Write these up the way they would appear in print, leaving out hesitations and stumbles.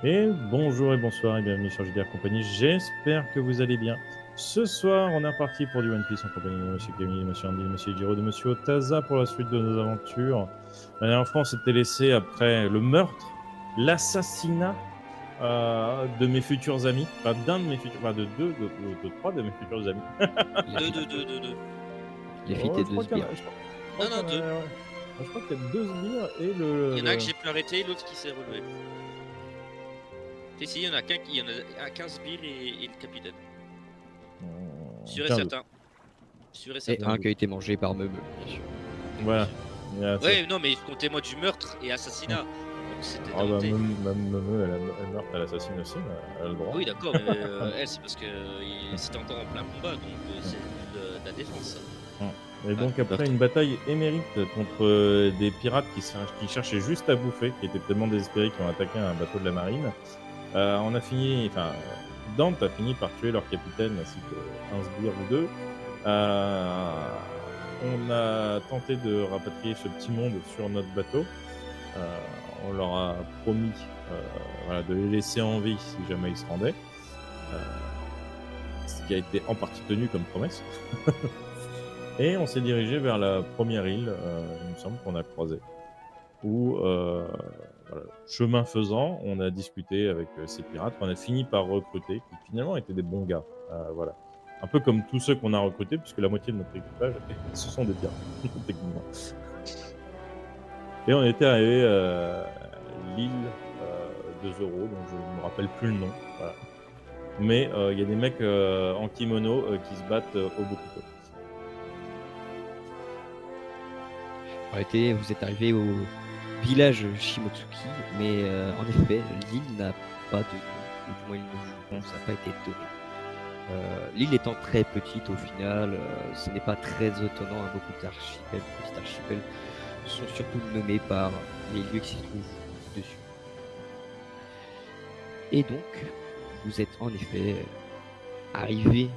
Et bonjour et bonsoir et bienvenue sur JDR Compagnie. J'espère que vous allez bien. Ce soir, on est reparti pour du One Piece en compagnie de Monsieur Camille, de Monsieur Andy, de Monsieur Giro, de Monsieur Otaza pour la suite de nos aventures. La dernière fois, on s'était laissé après le meurtre, l'assassinat de mes futurs amis, enfin d'un de mes futurs, enfin de deux, de trois de mes futurs amis. La Deux, fuite, deux, deux, deux, deux. la fuite Oh, et je deux crois qu'il y en sbires. a, je crois Non, qu'il y non, en deux. a, ouais. Je crois qu'il y a deux sbires et Il y en a un que j'ai pu arrêter, l'autre qui s'est relevé. Si, il y en a qu'un qui, il y en a 15 sbires et le capitaine. Sûr et 15. certain. Sûr et Et certain. un qui a été mangé par Meumeu, bien sûr. Voilà. Il y a ça. Ouais, non, mais comptez-moi du meurtre et assassinat. Donc c'était Ah bah, tenté. même elle meurt, elle assassine aussi, mais elle a le droit. Oui, d'accord, mais elle, c'est parce que c'était encore en plein combat, donc c'est de la défense. Et donc après une bataille émérite contre des pirates qui cherchaient juste à bouffer, qui étaient tellement désespérés qu'ils ont attaqué un bateau de la marine, on a fini, enfin, Dante a fini par tuer leur capitaine ainsi qu'un sbire ou deux. On a tenté de rapatrier ce petit monde sur notre bateau. Euh, on leur a promis voilà, de les laisser en vie si jamais ils se rendaient. Ce qui a été en partie tenu comme promesse. Et on s'est dirigé vers la première île, il me semble, qu'on a croisée. Où, voilà, chemin faisant, on a discuté avec ces pirates qu'on a fini par recruter, qui finalement étaient des bons gars. Voilà. Un peu comme tous ceux qu'on a recrutés, puisque la moitié de notre équipage, ce sont des pirates, techniquement. Et on était arrivé à l'île de Zoro, dont je ne me rappelle plus le nom. Voilà. Mais il y a des mecs en kimono qui se battent au Bokuto. En réalité, vous êtes arrivé au village Shimotsuki, mais en effet, l'île n'a pas de nom, ou du moins ça n'a pas été donné. L'île étant très petite au final, ce n'est pas très étonnant, hein, beaucoup d'archipels, petits archipels sont surtout nommés par les lieux qui s'y trouvent dessus. Et donc, vous êtes en effet arrivé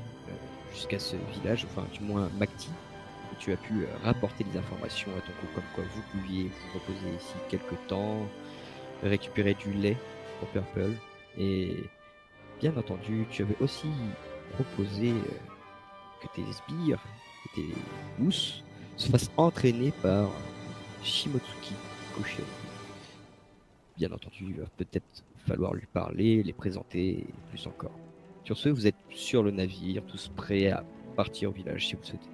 jusqu'à ce village, enfin du moins Makti, où tu as pu rapporter des informations à ton groupe comme quoi vous pouviez vous reposer ici quelques temps, récupérer du lait pour Purple, et bien entendu tu avais aussi proposé que tes sbires, que tes mousses se fassent entraîner par Shimotsuki Koshiro. Bien entendu, il va peut-être falloir lui parler, les présenter, et plus encore. Sur ce, vous êtes sur le navire, tous prêts à partir au village si vous le souhaitez.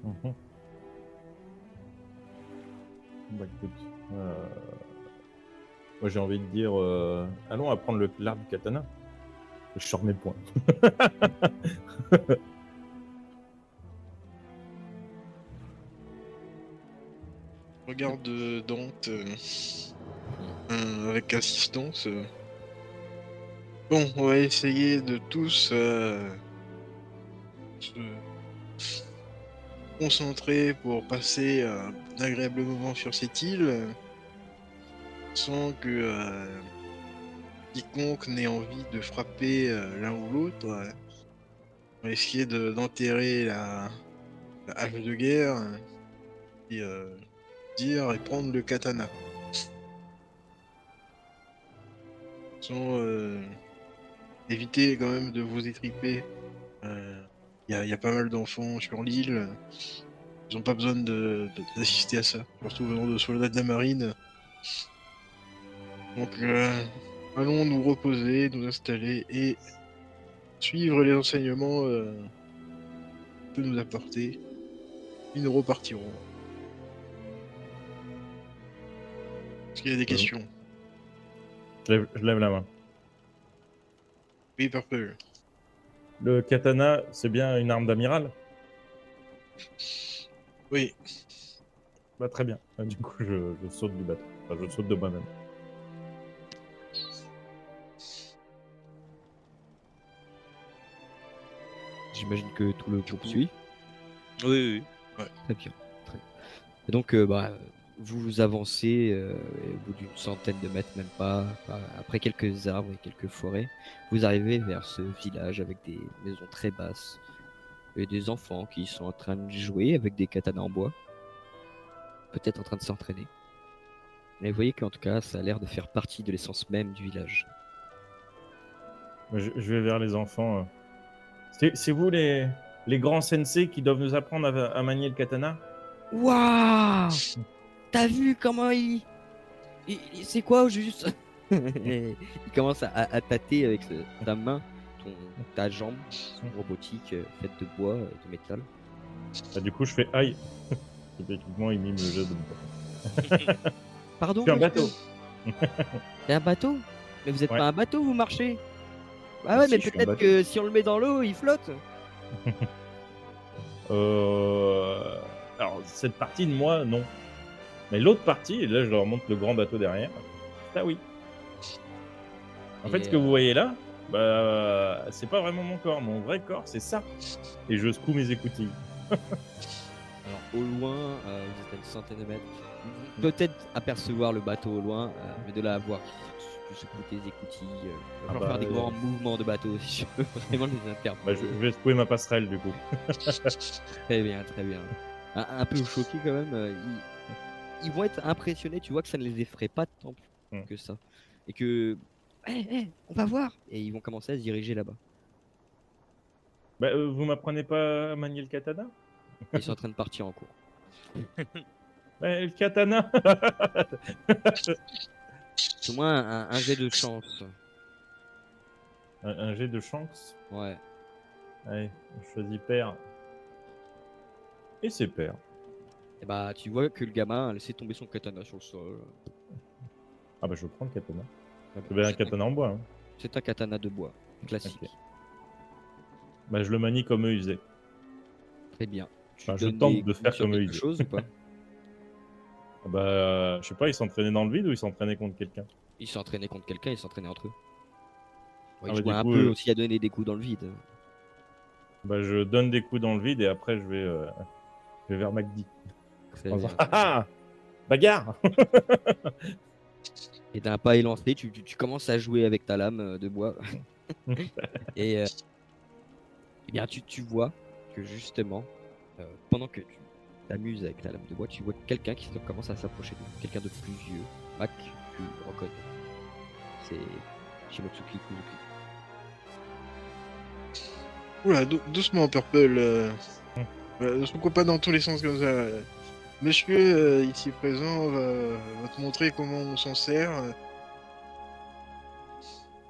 Mhm. Bah, écoute, moi j'ai envie de dire, allons apprendre l'art du katana. Je sors mes points. Regarde Dante avec assistance. Bon, on va essayer de tous se concentrer pour passer un agréable moment sur cette île sans que quiconque n'ait envie de frapper l'un ou l'autre. On va essayer d'enterrer la hache de guerre et dire et prendre le katana. Sans éviter quand même de vous étriper. Il y a pas mal d'enfants sur l'île. Ils n'ont pas besoin d'assister à ça, surtout venant de soldats de la marine. Donc, allons nous reposer, nous installer et suivre les enseignements que nous apporter. Puis nous repartirons. Est-ce qu'il y a des questions? Je lève la main. Oui, Purple. Le katana, c'est bien une arme d'amiral? Oui, Bah, très bien. Du coup, je saute du bateau. Enfin, je saute de moi-même. J'imagine que tout le groupe coup. suit. Oui, oui. Très bien. Très bien. Et donc, vous avancez au bout d'une centaine de mètres, même pas, après quelques arbres et quelques forêts, vous arrivez vers ce village avec des maisons très basses et des enfants qui sont en train de jouer avec des katanas en bois, peut-être en train de s'entraîner. Mais vous voyez qu'en tout cas, ça a l'air de faire partie de l'essence même du village. Je vais vers les enfants. C'est vous les grands sensei qui doivent nous apprendre à manier le katana? Waouh! T'as vu comment c'est quoi au juste? Il commence à tâter avec ta main, ta jambe robotique faite de bois et de métal. Ah, du coup, je fais aïe. Et techniquement, il mime le jet de bois. Pardon, Je suis un monsieur? bateau. C'est un bateau? Mais vous êtes Ouais. pas un bateau, vous marchez? Ah Mais ouais, si, mais je suis un peut-être bateau. que si on le met dans l'eau, il flotte. Alors, cette partie de moi, non. Mais l'autre partie, et là, je leur montre le grand bateau derrière. Ça, oui. En fait, Et, ce que vous voyez là, bah, c'est pas vraiment mon corps. Mon vrai corps, c'est ça. Et je secoue mes écoutilles. Alors, au loin, vous êtes à une centaine de mètres. Vous pouvez peut-être apercevoir le bateau au loin, mais de là à voir tu secoues tes écoutilles, Ah genre bah, faire des grands mouvements de bateau si je peux vraiment les Bah, interpeller. je vais secouer ma passerelle, du coup. Très bien, très bien. Un peu choqués quand même. Ils vont être impressionnés, tu vois que ça ne les effraie pas tant que ça. Et que, on va voir. Et ils vont commencer à se diriger là-bas. Bah, vous m'apprenez pas à manier le katana? Ils sont en train de partir en cours. Bah, le katana. C'est au moins un jet de chance. Un jet de chance. Ouais. Allez, je choisis père. Et c'est père. Et bah, tu vois que le gamin a laissé tomber son katana sur le sol. Ah bah, je prends le katana. Ah bah, C'est bien un katana en bois. Hein. c'est un katana de bois, classique. Ok. Bah, je le manie comme eux ils faisaient. Très bien. Tu Enfin, je donnes tente des de coups faire sur comme eux quelque ils faisaient. chose ou pas? Ah bah, je sais pas, ils s'entraînaient dans le vide ou ils s'entraînaient contre quelqu'un? Ils s'entraînaient contre quelqu'un, ils s'entraînaient entre eux. Ouais, Ah ils bah, jouaient du un coup, peu aussi à donner des coups dans le vide. bah, je donne des coups dans le vide et après je vais vers McD. Très En bien. disant, ah ah, bagarre. Et d'un pas élancé, tu commences à jouer avec ta lame de bois. Et eh bien, tu vois que justement, pendant que tu t'amuses avec la lame de bois, tu vois quelqu'un qui commence à s'approcher de toi. Quelqu'un de plus vieux. Mac, tu le reconnais. C'est Shimotsuki Kuzuki. Oula, doucement, Purple. Ne se coupe pas dans tous les sens comme ça. Monsieur, ici présent, va te montrer comment on s'en sert.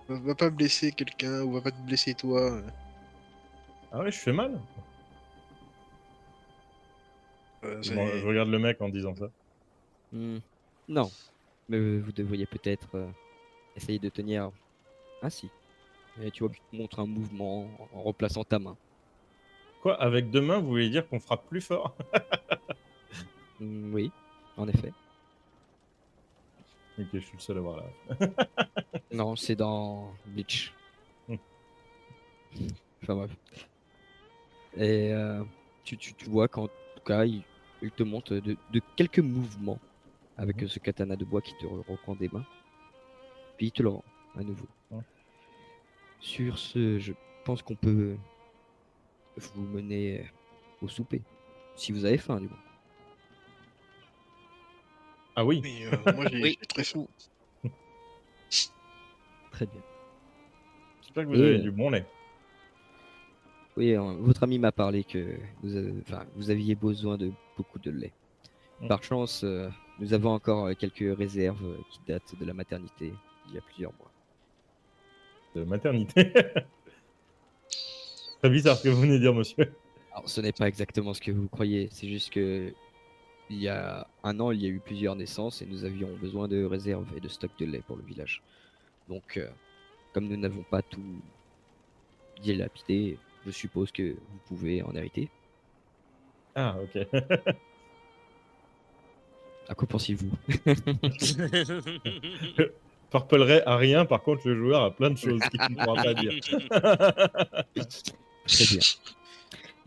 Va pas blesser quelqu'un ou va pas te blesser toi. Ah ouais, je fais mal. Je regarde le mec en disant ça. Non, mais vous devriez peut-être essayer de tenir ainsi. Et tu vois qu'il te montre un mouvement en replaçant ta main. Quoi, avec deux mains, vous voulez dire qu'on frappe plus fort? Oui, en effet. Ok, je suis le seul à voir là. Non, c'est dans Bleach. Hmm. Enfin bref. Et tu vois qu'en tout cas, il te montre de quelques mouvements avec ce katana de bois qui te reprend des mains. Puis il te le rend à nouveau. Ouais. Sur ce, je pense qu'on peut vous mener au souper. Si vous avez faim, du moins. Ah oui. Mais moi, Oui. j'ai très faim. Très bien. J'espère que vous Et, avez du bon lait. Oui, votre ami m'a parlé que vous aviez besoin de beaucoup de lait. Par chance, nous avons encore quelques réserves qui datent de la maternité il y a plusieurs mois. De maternité. Très bizarre ce que vous venez de dire, monsieur. Alors, ce n'est pas exactement ce que vous croyez, c'est juste que il y a un an, il y a eu plusieurs naissances et nous avions besoin de réserves et de stock de lait pour le village. Donc, comme nous n'avons pas tout dilapidé, je suppose que vous pouvez en hériter. Ah, ok. À quoi pensez-vous? Purple Ray a rien, par contre, le joueur a plein de choses qu'il ne pourra pas dire. Très bien.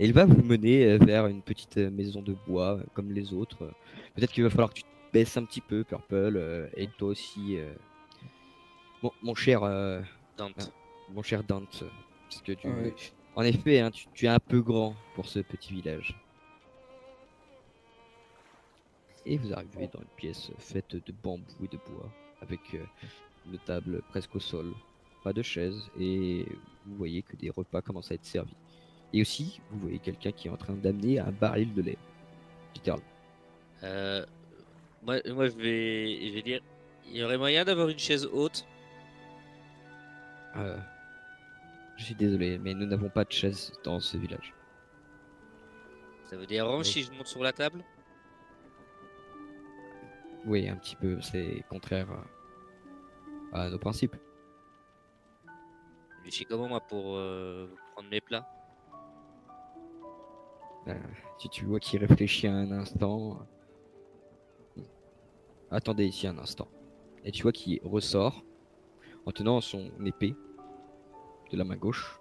Et il va vous mener vers une petite maison de bois comme les autres. Peut-être qu'il va falloir que tu te baisses un petit peu, Purple, et toi aussi, mon cher Dante. mon cher Dante, parce que Ouais. en effet, hein, tu es un peu grand pour ce petit village. et vous arrivez dans une pièce faite de bambou et de bois, avec une table presque au sol, pas de chaise, et vous voyez que des repas commencent à être servis. Et aussi, vous voyez quelqu'un qui est en train d'amener un baril de lait, littéralement. Euh, moi je vais dire, il y aurait moyen d'avoir une chaise haute. Euh, je suis désolé, mais nous n'avons pas de chaise dans ce village. Ça vous dérange si je monte sur la table? Oui, un petit peu, c'est contraire à nos principes. Je suis comment moi pour prendre mes plats? Tu vois qu'il réfléchit un instant. Attendez ici un instant. Et tu vois qu'il ressort en tenant son épée de la main gauche.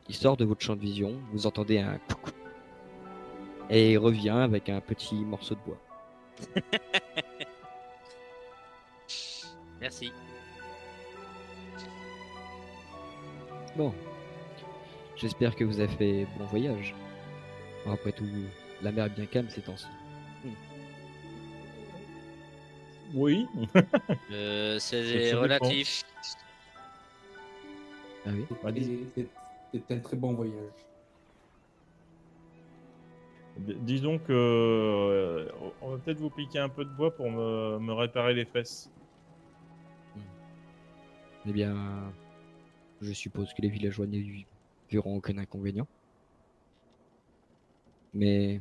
Il sort de votre champ de vision, vous entendez un coucou. Et il revient avec un petit morceau de bois. Merci. Bon, j'espère que vous avez fait bon voyage. Bon, après tout, la mer est bien calme ces temps-ci. Oui. C'est Ça dépend. relatif. Ah oui? Bah, C'est un très bon voyage. Disons que on va peut-être vous piquer un peu de bois pour me réparer les fesses. Eh bien, je suppose que les villageois n'y verront aucun inconvénient. Mais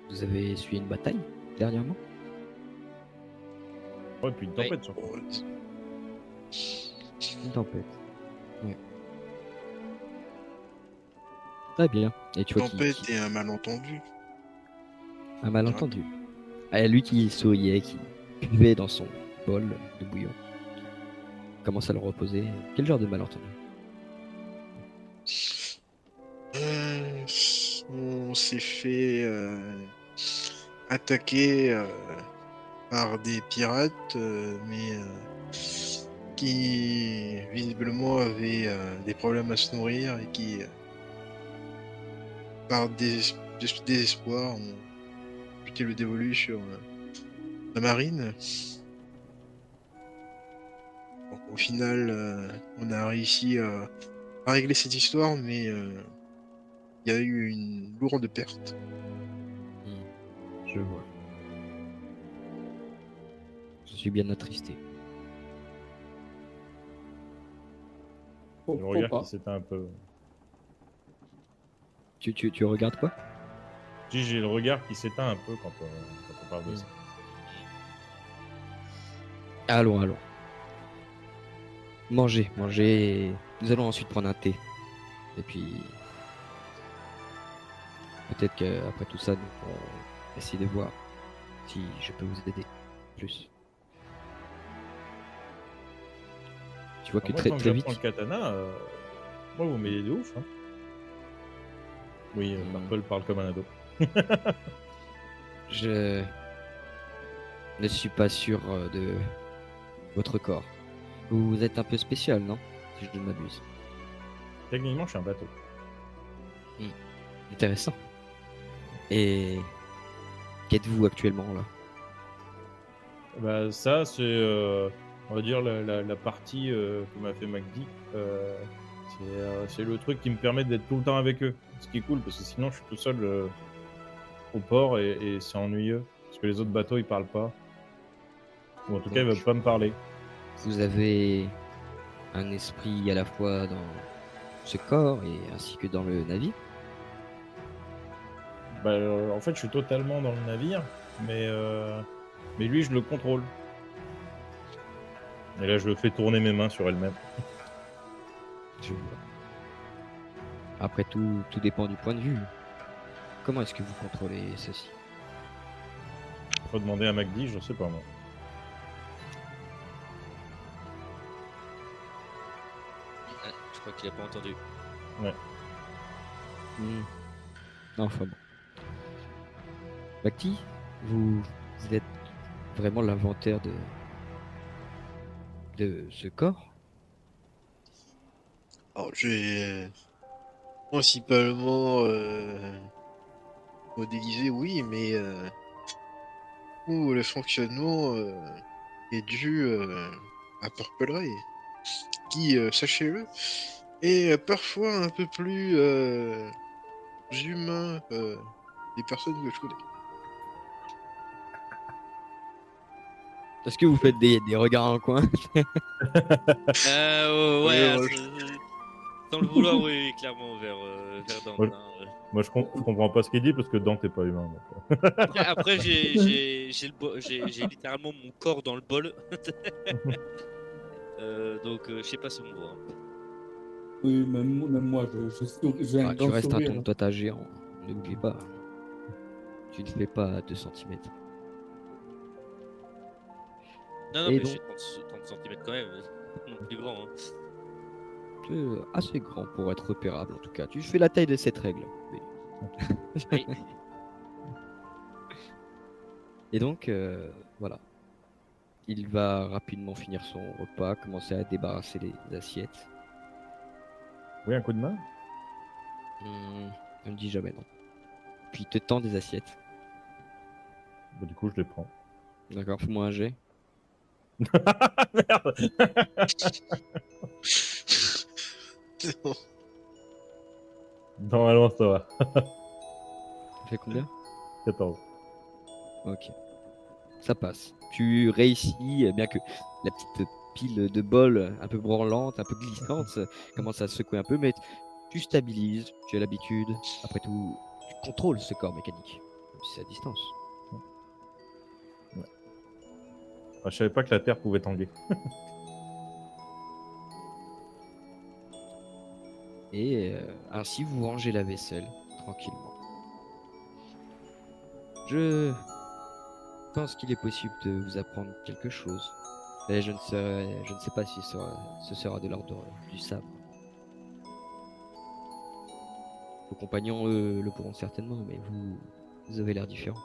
vous avez essuyé une bataille dernièrement? Ouais, puis une tempête surtout. Bon, Une tempête. Ouais. Très bien. Et tu vois tempête et un malentendu. un malentendu. Ah, lui qui souriait, qui buvait dans son bol de bouillon, commence à le reposer. Quel genre de malentendu? Euh, on s'est fait attaquer par des pirates, mais qui visiblement avaient des problèmes à se nourrir et qui, par désespoir, ont buté le dévolu sur la marine. Donc, au final, on a réussi à régler cette histoire, mais il y a eu une lourde perte. Je vois. Je suis bien attristé. Je Faut regarde pas. qui s'éteint un peu. Tu regardes quoi? J'ai le regard qui s'éteint un peu quand on parle de ça. Allons, allons. Mangez, mangez. Et nous allons ensuite prendre un thé. Et puis, peut-être qu'après tout ça, nous pourrons essayer de voir si je peux vous aider plus. Tu vois que Alors moi, très, tant que très vite. j'apprends le katana, moi, vous m'aidez de ouf. Hein. Oui, Purple parle comme un ado. Je ne suis pas sûr de votre corps. Vous êtes un peu spécial, non? Si je ne m'abuse. Techniquement, je suis un bateau. Intéressant. Et qu'êtes-vous actuellement là? Bah, ça, c'est, on va dire, la partie que m'a fait MacD. C'est le truc qui me permet d'être tout le temps avec eux. Ce qui est cool, parce que sinon, je suis tout seul au port et c'est ennuyeux. Parce que les autres bateaux, ils parlent pas. Ou en tout cas, ils veulent pas me parler. Vous avez un esprit à la fois dans ce corps et ainsi que dans le navire? Bah, en fait, je suis totalement dans le navire, mais lui, je le contrôle. Et là, je le fais tourner mes mains sur elle-même. Je vois. Après tout, tout dépend du point de vue. Comment est-ce que vous contrôlez ceci? Faut demander à MacD, je sais pas moi. Je crois qu'il a pas entendu. Enfin bon. Bacti, vous êtes vraiment l'inventeur de ce corps? Alors, j'ai principalement Modélisé, oui, mais tout le fonctionnement est dû à Purple Ray, qui, sachez-le, est parfois un peu plus humain des personnes que je connais. Est-ce que vous faites des regards en coin? Ouais, Ouais, sans le vouloir, oui, clairement, vers Dante. Ouais. Hein. Moi, je comprends pas ce qu'il dit parce que Dante est pas humain. Donc, Après, j'ai littéralement mon corps dans le bol. Donc, je sais pas si on me voit. Hein. Oui, même moi, j'ai un Ah, tu grand restes un sourire. ton, toi t'as géant. N'oublie pas. Tu ne fais pas 2 centimètres. Non, Et mais je donc, fais 30 cm quand même. Non plus grand. Hein. tu es assez grand pour être repérable en tout cas. Tu fais la taille de cette règle. Oui. Oui. Et donc, voilà. Il va rapidement finir son repas, commencer à débarrasser les assiettes. oui, un coup de main. On ne dit jamais non. Puis il te tend des assiettes. Bah, du coup, je les prends. D'accord, fais-moi un jet. Merde. C'est bon. Normalement, ça va. Ça fait combien? 14. Ok. Ça passe. Tu réussis, bien que la petite pile de bol un peu branlante, un peu glissante, commence à se secouer un peu, mais tu stabilises, tu as l'habitude. Après tout, tu contrôles ce corps mécanique, même si c'est à distance. Ah, je savais pas que la Terre pouvait tanguer. Et ainsi, vous rangez la vaisselle tranquillement. Je pense qu'il est possible de vous apprendre quelque chose, mais je ne sais pas si ce sera de l'ordre du sabre. Vos compagnons, eux, le pourront certainement, mais vous avez l'air différent.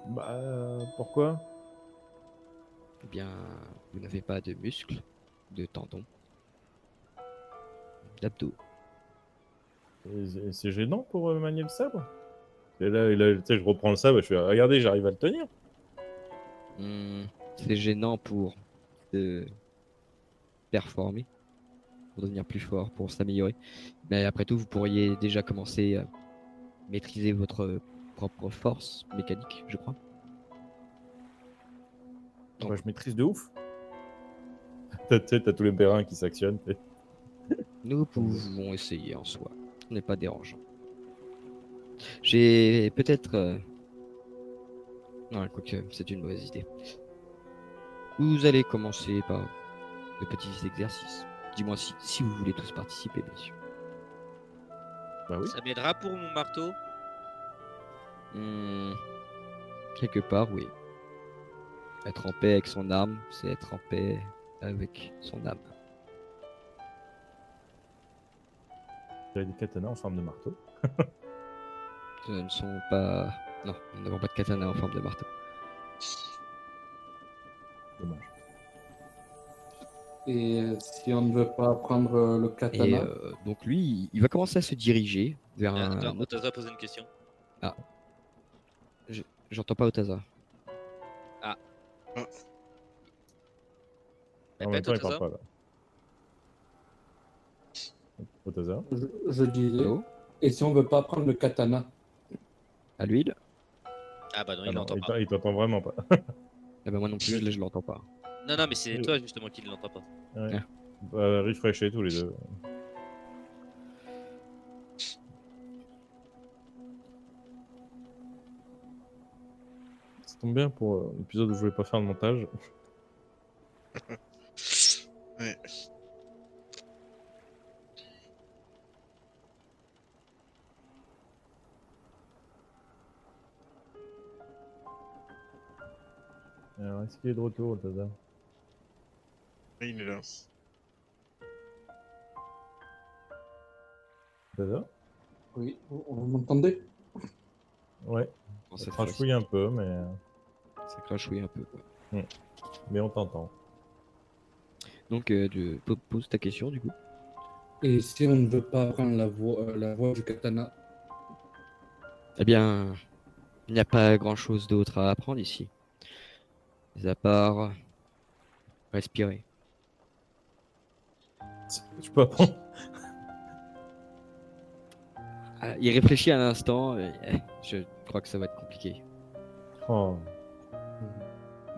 Bah, pourquoi? Eh bien, vous n'avez pas de muscles, de tendons, d'abdos. Et c'est gênant pour manier le sabre. Et là, tu sais, je reprends le sabre, je fais, regardez, j'arrive à le tenir. C'est gênant pour se performer, pour devenir plus fort, pour s'améliorer. Mais après tout, vous pourriez déjà commencer à maîtriser votre propre force mécanique, je crois. Bah, Donc, je maîtrise de ouf. Tu sais, t'as tous les bérins qui s'actionnent. nous pouvons essayer en soi. Ce n'est pas dérangeant. J'ai peut-être... Non, quoique, c'est une mauvaise idée. Vous allez commencer par de petits exercices. Dis-moi si vous voulez tous participer, bien sûr. Bah oui. Ça m'aidera pour mon marteau. Quelque part, oui. Être en paix avec son arme, c'est être en paix avec son âme. J'avais des katanas en forme de marteau. Ce ne sont pas... Non, nous n'avons pas de katana en forme de marteau. Dommage. Et si on ne veut pas prendre le Et katana, donc lui, il va commencer à se diriger vers un Attends, autre... Otaza pose une question. J'entends pas Otaza. Ah, En même Répète, temps, il parle Otaza. pas là. Otaza. je disais, Allô? et si on ne veut pas prendre le katana, À l'huile? Ah bah non, Ah il non, l'entend pas. il t'entend vraiment pas. Eh ben moi non plus, là je l'entends pas. Non, non, mais c'est Oui. toi justement qui ne l'entend pas. Ouais. Ah. Bah, refreshez tous les deux. Ça tombe bien pour l'épisode où je voulais pas faire le montage. ouais. Alors, est-ce qu'il est de retour, Otaza? Il est là. Otaza? oui, vous m'entendez? Ouais. Bon, Ça cette crachouille fois-ci, un peu, ça crachouille un peu. Ouais. mais on t'entend. Donc pose ta question du coup. Et si on ne veut pas prendre la voie du katana, Eh bien, il n'y a pas grand-chose d'autre à apprendre ici, mis à part respirer. Je peux apprendre. Ah, il réfléchit un instant, et, je crois que ça va être compliqué. Oh.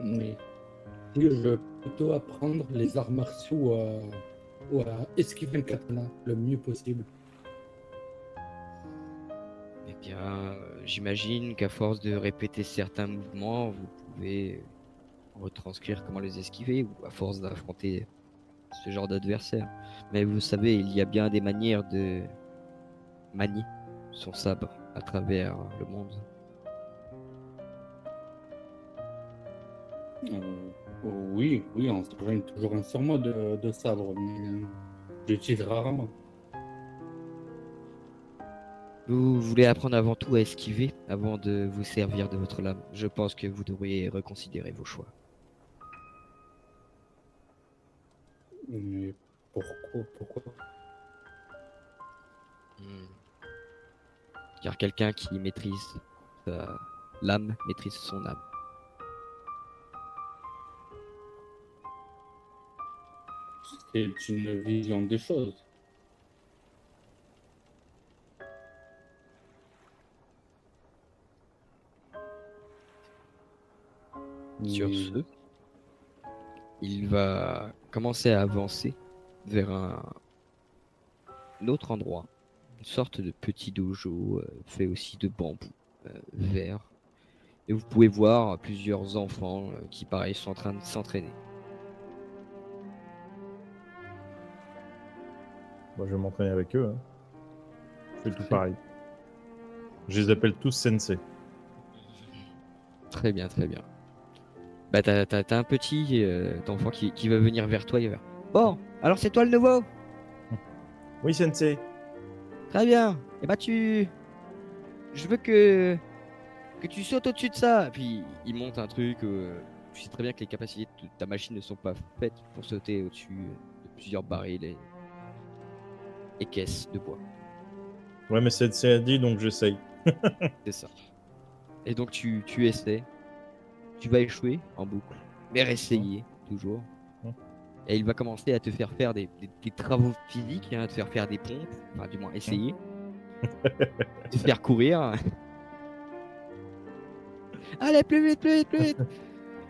Mais si je veux plutôt apprendre les arts martiaux ou à esquiver le katana le mieux possible. Eh bien, j'imagine qu'à force de répéter certains mouvements, vous pouvez retranscrire comment les esquiver, ou à force d'affronter ce genre d'adversaire. Mais vous savez, il y a bien des manières de manier son sabre à travers le monde. Oui, oui, on se souvient toujours un surmoi de sabre, mais j'utilise rarement. Vous voulez apprendre avant tout à esquiver avant de vous servir de votre lame. Je pense que vous devriez reconsidérer vos choix. Mais pourquoi? Hmm. Car quelqu'un qui maîtrise sa lame maîtrise son âme. C'est une vision des choses. Sur Mais ce, il va commencer à avancer vers un autre endroit, une sorte de petit dojo fait aussi de bambou vert. Et vous pouvez voir plusieurs enfants qui, pareil, sont en train de s'entraîner. Moi, je vais m'entraîner avec eux. Hein. Je fais tout Parfait. pareil. Je les appelle tous sensei. Très bien, très bien. Bah, t'as un petit enfant qui va venir vers toi. Il va... Bon, alors c'est toi le nouveau? Oui, sensei. Très bien. Et bah, je veux que tu sautes au-dessus de ça. Puis il monte un truc. Tu sais très bien que les capacités de ta machine ne sont pas faites pour sauter au-dessus de plusieurs barils et caisses de bois. Ouais, mais sensei a dit, donc j'essaye. C'est ça. Et donc tu essaies. Tu vas échouer en boucle, mais réessayer toujours. Hum. Et il va commencer à te faire faire des travaux physiques, hein, à te faire faire des pompes, enfin du moins essayer, te faire courir. Allez, plus vite, plus vite, plus vite.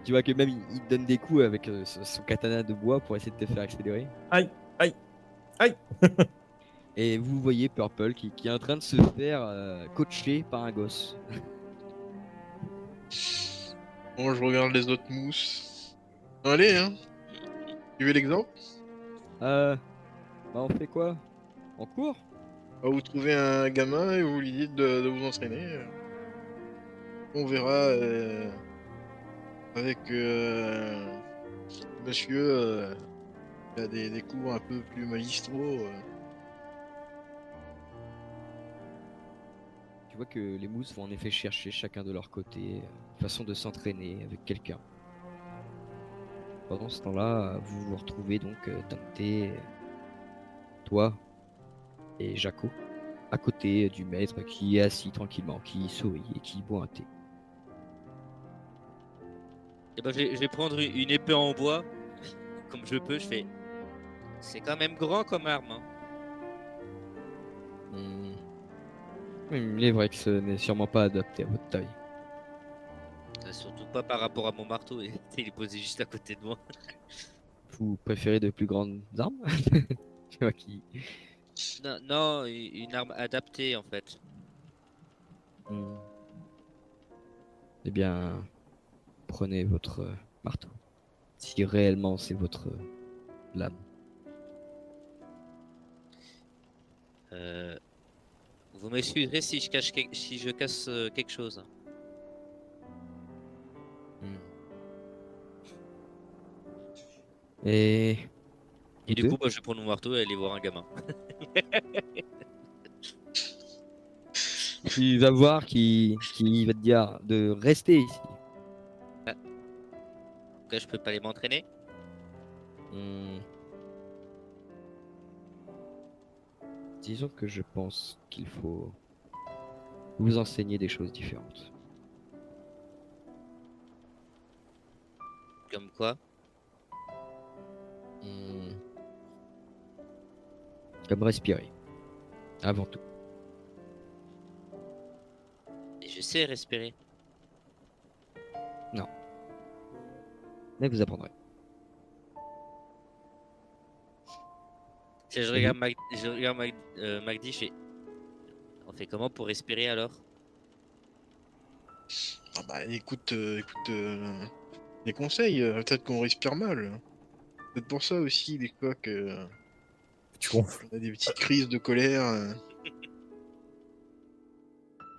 Tu vois que même il te donne des coups avec son katana de bois pour essayer de te faire accélérer. Aïe, aïe, aïe. Et vous voyez Purple qui est en train de se faire coacher par un gosse. Bon, je regarde les autres mousses. Allez, hein, suivez l'exemple. Euh, Bah on fait quoi? On court? Bah, vous trouvez un gamin et vous lui dites de vous entraîner. On verra avec monsieur qui a des cours un peu plus magistraux. Tu vois que les mousses vont en effet chercher chacun de leur côté une façon de s'entraîner avec quelqu'un. Pendant ce temps-là, vous vous retrouvez donc Dante, toi et Jaco, à côté du maître qui est assis tranquillement, qui sourit et qui boit un thé. Et ben, je vais prendre une épée en bois, comme je peux. Je fais. C'est quand même grand comme arme. Hein. Hmm. Il est vrai que ce n'est sûrement pas adapté à votre taille. Surtout pas par rapport à mon marteau. Et il est posé juste à côté de moi. Vous préférez de plus grandes armes? Tu vois qui. Non, non, une arme adaptée en fait. Hmm. Eh bien, prenez votre marteau. Si réellement c'est votre lame. Euh, Vous m'excuserez si si je casse quelque chose. Hmm. Et Et vous du deux? coup, moi, je vais prendre mon marteau et aller voir un gamin. Tu vas voir qui va te dire de rester ici. Après, je peux pas aller m'entraîner. Hmm. Disons que je pense qu'il faut vous enseignez des choses différentes. Comme quoi? Hmm. Comme respirer, avant tout. Et je sais respirer. Mais vous apprendrez. Je regarde Magdi, je fais. On fait comment pour respirer alors? Ah bah écoute, les conseils, peut-être qu'on respire mal. Peut-être pour ça aussi, des fois, que Tu gonfles. on a des petites crises de colère.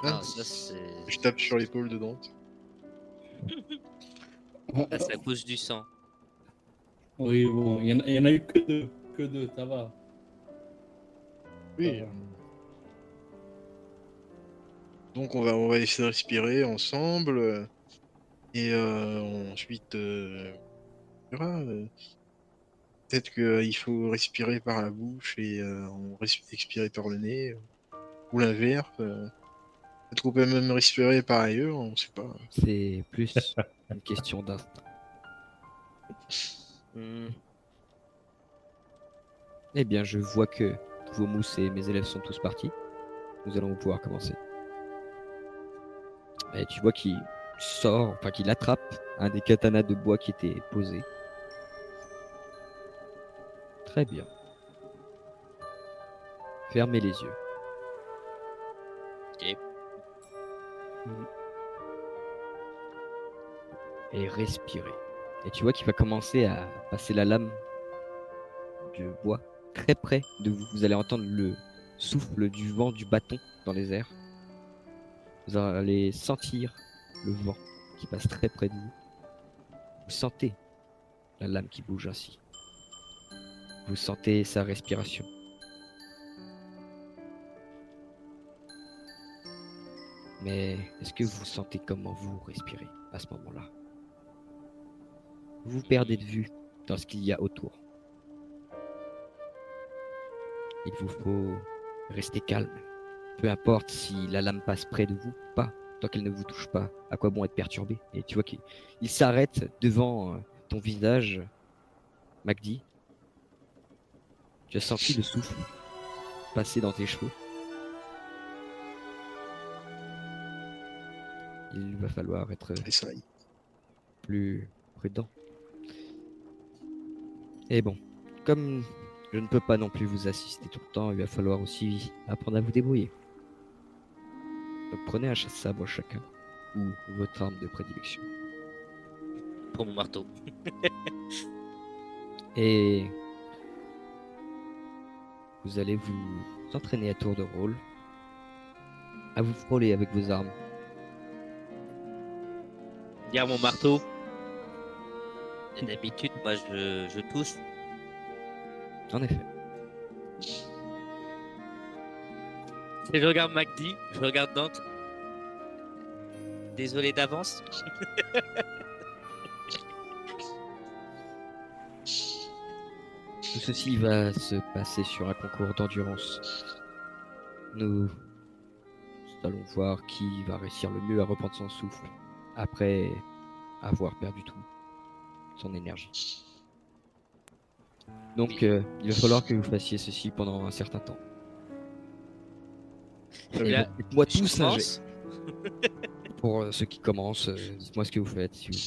Non, Hein, ça c'est. je tape sur l'épaule de Dante. Ça, c'est à cause du sang. Oui, bon, il y en a eu que deux, ça va. Oui. Ça va. Donc on va essayer de respirer ensemble. Et ensuite, on verra, peut-être qu'il faut respirer par la bouche et expirer par le nez. Ou l'inverse. Peut-être qu'on peut même respirer par ailleurs, on sait pas. C'est plus une question d'instinct. Hmm. Eh bien, je vois que vos mousses et mes élèves sont tous partis. Nous allons pouvoir commencer. Et tu vois qu'il sort, enfin qu'il attrape un des katanas de bois qui était posé. Très bien. Fermez les yeux. Ok. Et respirez. Et tu vois qu'il va commencer à passer la lame de bois très près de vous. Vous allez entendre le souffle du vent du bâton dans les airs. Vous allez sentir le vent qui passe très près de vous. Vous sentez la lame qui bouge ainsi. Vous sentez sa respiration. Mais est-ce que vous sentez comment vous respirez à ce moment-là? Vous vous perdez de vue dans ce qu'il y a autour. Il vous faut rester calme. Peu importe si la lame passe près de vous ou pas, tant qu'elle ne vous touche pas, à quoi bon être perturbé? Et tu vois qu'il s'arrête devant ton visage, Magdi. Tu as senti le souffle passer dans tes cheveux. Il va falloir être Et ça, plus prudent. Et bon, comme je ne peux pas non plus vous assister tout le temps, il va falloir aussi apprendre à vous débrouiller. Donc prenez un chasse-sabre chacun, ou votre arme de prédilection. Pour mon marteau. Et vous allez vous entraîner à tour de rôle, à vous frôler avec vos armes. Garde mon marteau. Et d'habitude, moi je touche. En effet. Et je regarde Magdi, je regarde Dante. Désolé d'avance. Tout ceci va se passer sur un concours d'endurance. Nous allons voir qui va réussir le mieux à reprendre son souffle après avoir perdu tout son énergie. Donc il va falloir que vous fassiez ceci pendant un certain temps. Et là, Dites-moi je tous un jet. commence. Pour ceux qui commencent, dites-moi ce que vous faites. Si vous...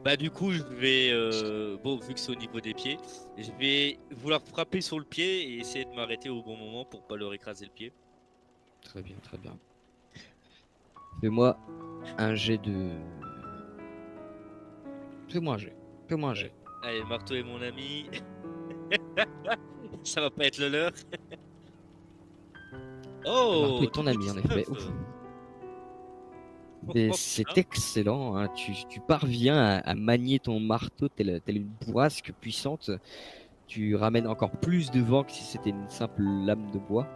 Bah du coup, je vais, bon, vu que c'est au niveau des pieds, je vais vouloir frapper sur le pied et essayer de m'arrêter au bon moment pour pas leur écraser le pied. Très bien, très bien. Fais-moi un jet de... Fais-moi un jet. Fais-moi un jet. Allez, le marteau est mon ami. Ça va pas être le leur. Le Oh, marteau est ton ami, en effet. 19. Ouf. Oh, Et putain. c'est excellent, hein. Tu parviens à manier ton marteau telle une bourrasque puissante. Tu ramènes encore plus de vent que si c'était une simple lame de bois.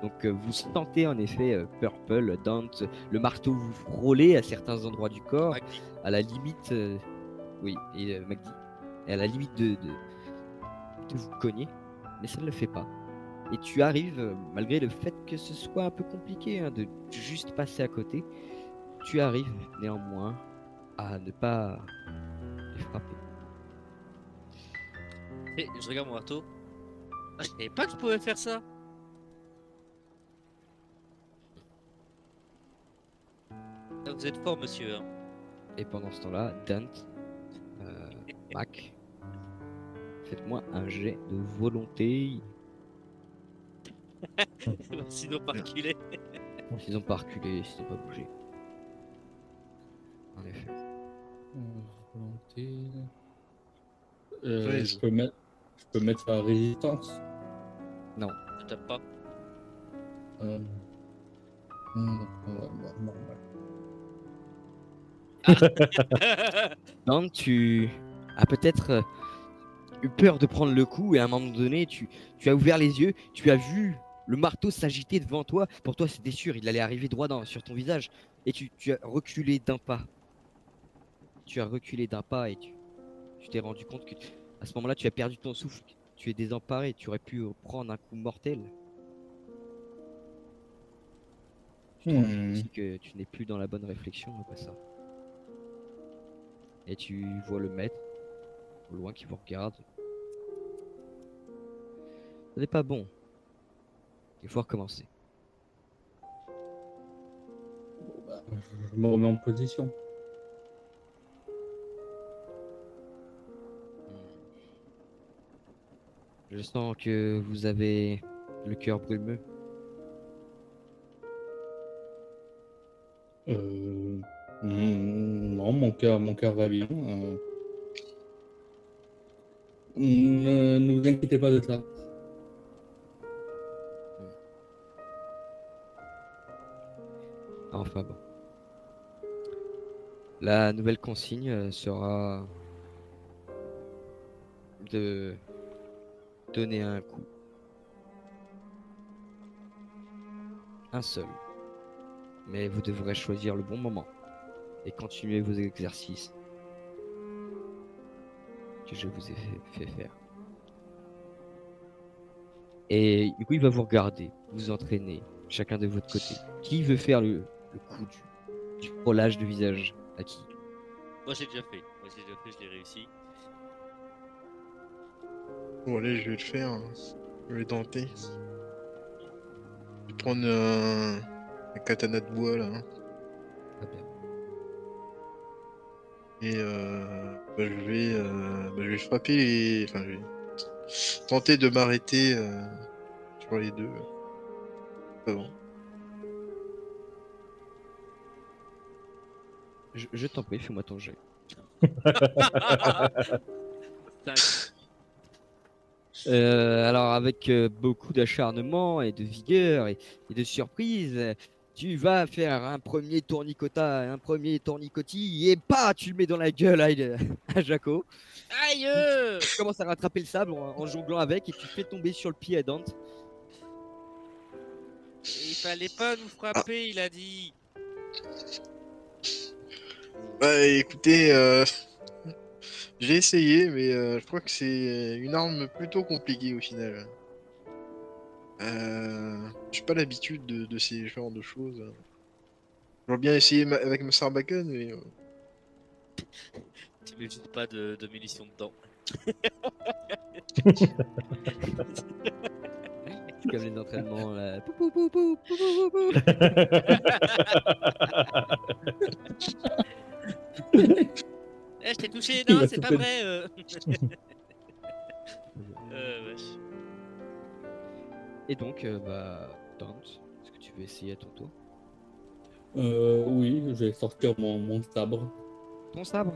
Donc vous sentez en effet Purple, Dante, le marteau vous frôler à certains endroits du corps, Magdi. à la limite, oui, et Magdi, et à la limite de vous cogner, mais ça ne le fait pas. Et tu arrives, malgré le fait que ce soit un peu compliqué hein, de juste passer à côté, tu arrives néanmoins à ne pas les frapper. Et je regarde mon marteau. Ah, je savais pas que je pouvais faire ça. Ah, vous êtes fort, monsieur. Hein. Et pendant ce temps-là, Dante, Mac, faites-moi un jet de volonté. Sinon, pas reculer. S'ils n'ont pas reculé, s'ils n'ont pas bougé. En effet. Volonté. Ouais, Je peux mettre la résistance. Non. Je tape pas. Euh, normal. Dante, tu as peut-être eu peur de prendre le coup et à un moment donné, tu as ouvert les yeux, tu as vu le marteau s'agiter devant toi. Pour toi, c'était sûr, il allait arriver droit sur ton visage. Et tu as reculé d'un pas. Tu as reculé d'un pas et tu t'es rendu compte que à ce moment-là, tu as perdu ton souffle. Tu es désemparé, tu aurais pu prendre un coup mortel. Tu te rends compte aussi que tu n'es plus dans la bonne réflexion après ça. Et tu vois le maître au loin qui vous regarde. Ce n'est pas bon. Il faut recommencer. Je me remets en position. Je sens que vous avez le cœur brumeux. Non, mon cœur va bien. Ne vous inquiétez pas de ça. Enfin bon. La nouvelle consigne sera de donner un coup. Un seul. Mais vous devrez choisir le bon moment et continuer vos exercices que je vous ai fait faire. Et du coup, il va vous regarder, vous entraîner, chacun de votre côté. Qui veut faire le coup du frôlage de visage à qui? Moi, j'ai déjà fait. Je l'ai réussi. Bon, allez, je vais le faire. Hein. Je vais tenter. Je vais prendre un katana de bois là. Hein. Très bien. Et je vais frapper les. Enfin, je vais tenter de m'arrêter sur les deux. Avant. Je t'en prie, fais-moi ton jet. 5. Alors avec beaucoup d'acharnement et de vigueur et de surprise, tu vas faire un premier tournicota, un premier tournicotis et pas, tu le mets dans la gueule à Jaco. Aïe Tu commences à rattraper le sable en jonglant avec et tu fais tomber sur le pied à Dante. Il fallait pas nous frapper, il a dit. Bah écoutez, j'ai essayé, mais je crois que c'est une arme plutôt compliquée au final. J'ai pas l'habitude de ces genres de choses. J'aurais bien essayé avec ma Sarbacane, mais Tu mets juste pas de munitions dedans. C'est comme les entraînements là. Pou, pou, pou, pou, pou, pou, pou. Eh, je t'ai touché, Il non, va c'est se pas faire- vrai. Vache. Et donc, Dante, est-ce que tu veux essayer à ton tour? Oui, je vais sortir mon sabre. Ton sabre?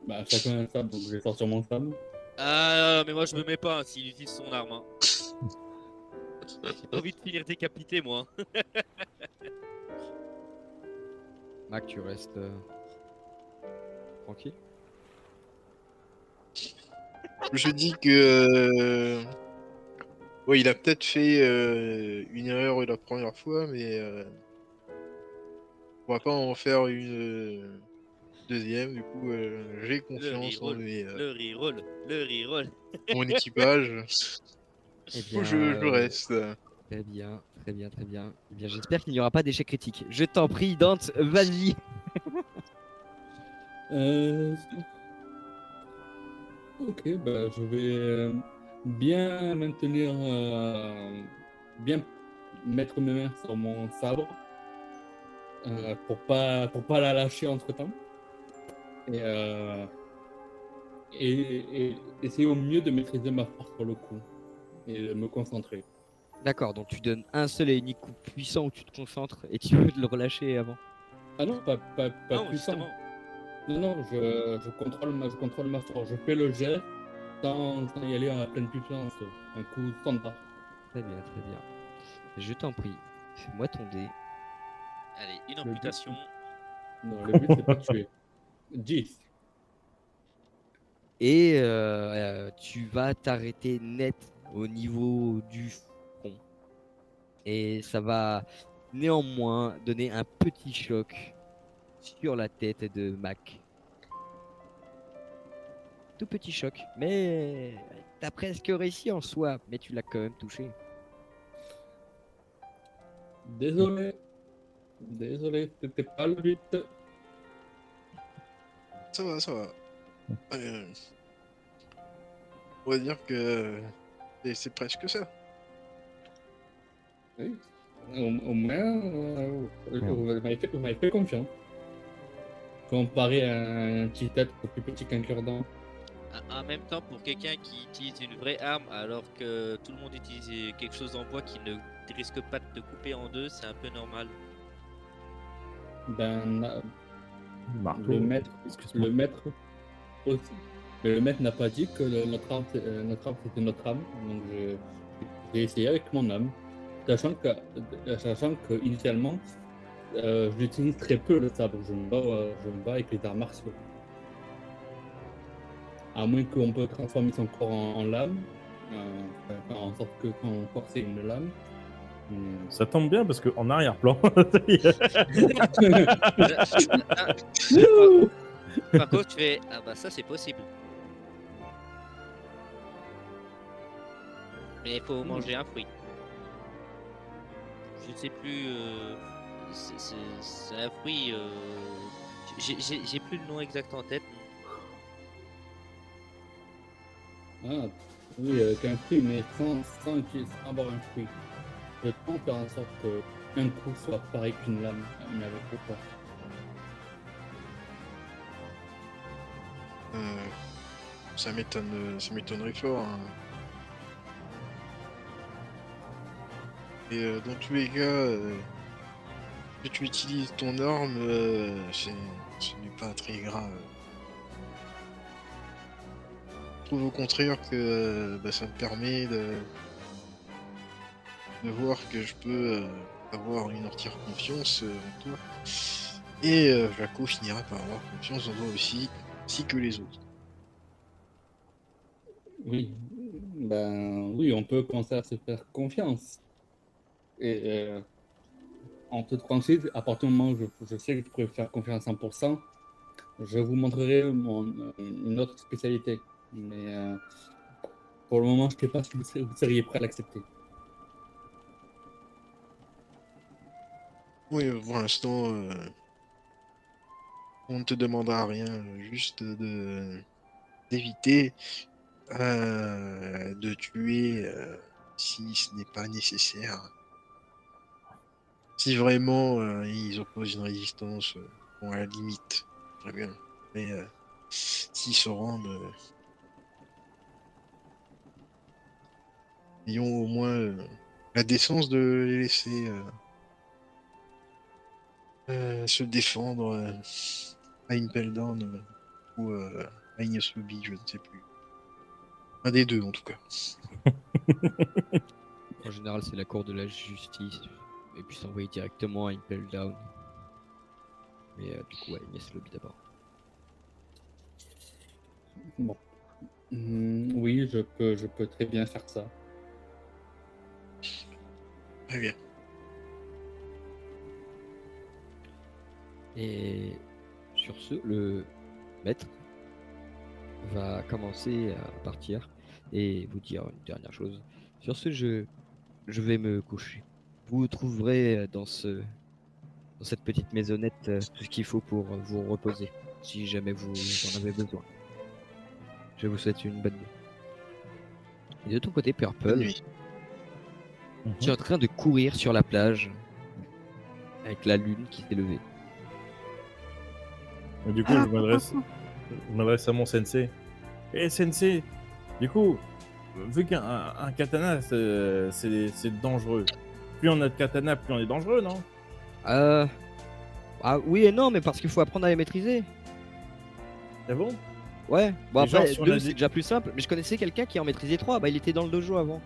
Bah, chacun a un sabre, donc je vais sortir mon sabre. Ah, mais moi je me mets pas hein, s'il utilise son arme. Hein. J'ai pas envie de finir décapité, moi. Mac, tu restes tranquille? je dis que ouais, il a peut-être fait une erreur la première fois, mais on va pas en faire une deuxième. Du coup, j'ai Le confiance en reroll, le reroll, le reroll. mon équipage. Eh Ou je reste. Très bien, très bien, très bien. Eh bien, j'espère qu'il n'y aura pas d'échec critique. Je t'en prie, Dante, vas-y. Euh, ok, bah, je vais bien maintenir, bien mettre mes mains sur mon sabre pour pas la lâcher entre temps et, et essayer au mieux de maîtriser ma force sur le coup et de me concentrer. D'accord, donc tu donnes un seul et unique coup puissant où tu te concentres et tu veux le relâcher avant. Ah non, pas Non, puissant. justement. Non, non, je contrôle ma force. Je fais le jet sans y aller à pleine puissance. Un coup standard. Très bien, très bien. Je t'en prie, fais-moi ton dé. Allez, une Le but, amputation. non, le but, c'est pas de tuer. 10. Et tu vas t'arrêter net au niveau du front. Et ça va néanmoins donner un petit choc sur la tête de Mac. Tout petit choc, mais t'as presque réussi en soi, mais tu l'as quand même touché. Désolé. Désolé, c'était pas le but. Ça va, ça va. Euh, on va dire que c'est presque ça. Oui. Au moins, vous m'avez fait confiance. Comparé à un petit être plus petit qu'un cure-dent. En même temps, pour quelqu'un qui utilise une vraie arme alors que tout le monde utilise quelque chose en bois qui ne risque pas de te couper en deux, c'est un peu normal. Ben, Marteau. le maître, Excuse-moi. le maître aussi. Mais le maître n'a pas dit que notre âme c'était notre âme. Donc j'ai essayé avec mon âme. Sachant que initialement, j'utilise très peu le sabre. Je me bats avec les arts martiaux. À moins qu'on peut transformer son corps en lame, faire en sorte que son corps c'est une lame. Ça tombe bien parce qu'en arrière-plan, Par contre, tu fais ah bah ça c'est possible. Mais il faut manger un fruit. Je sais plus. C'est un fruit. J'ai plus le nom exact en tête. Ah, oui, qu'un fruit, mais sans avoir un fruit. Je tente faire en sorte qu'un coup soit pareil qu'une lame, mais avec le corps. Ça m'étonnerait fort, hein. Et dans tous les cas, que tu utilises ton arme, ce n'est pas très grave. Je trouve au contraire que bah, ça me permet de voir que je peux avoir une entière confiance en toi. Et Jaco finira par avoir confiance en toi aussi, ainsi que les autres. Oui, ben oui, on peut commencer à se faire confiance. Et en toute franchise, à partir du moment où je sais que je peux faire confiance à 100%, je vous montrerai une autre spécialité. Mais pour le moment, je ne sais pas si vous seriez prêt à l'accepter. Oui, pour l'instant, on ne te demandera rien, juste d'éviter de tuer si ce n'est pas nécessaire. Si vraiment ils opposent une résistance, bon, à la limite, très bien. Mais s'ils se rendent, ayons au moins la décence de les laisser se défendre à Impel Down ou à Igneous Lobby, je ne sais plus. Un des deux en tout cas. En général, c'est la cour de la justice. Et puis s'envoyer directement à Impel Down. Mais du coup, ouais, Ignace Lobby d'abord. Bon. Oui, je peux très bien faire ça. Très bien. Et sur ce, le maître va commencer à partir et vous dire une dernière chose. Sur ce, je vais me coucher. Vous trouverez dans cette petite maisonnette tout ce qu'il faut pour vous reposer, si jamais vous en avez besoin. Je vous souhaite une bonne nuit. Et de ton côté, Bonne Purple, nuit. tu es en train de courir sur la plage avec la lune qui s'est levée. Et du coup, je m'adresse à mon sensei. Eh sensei, du coup, vu qu'un katana, c'est dangereux. Plus on a de katana, plus on est dangereux, non? Ah oui et non, mais parce qu'il faut apprendre à les maîtriser. C'est bon? Ouais, bon Et genre, après, si on a deux dit- c'est déjà plus simple, mais je connaissais quelqu'un qui en maîtrisait 3, bah il était dans le dojo avant.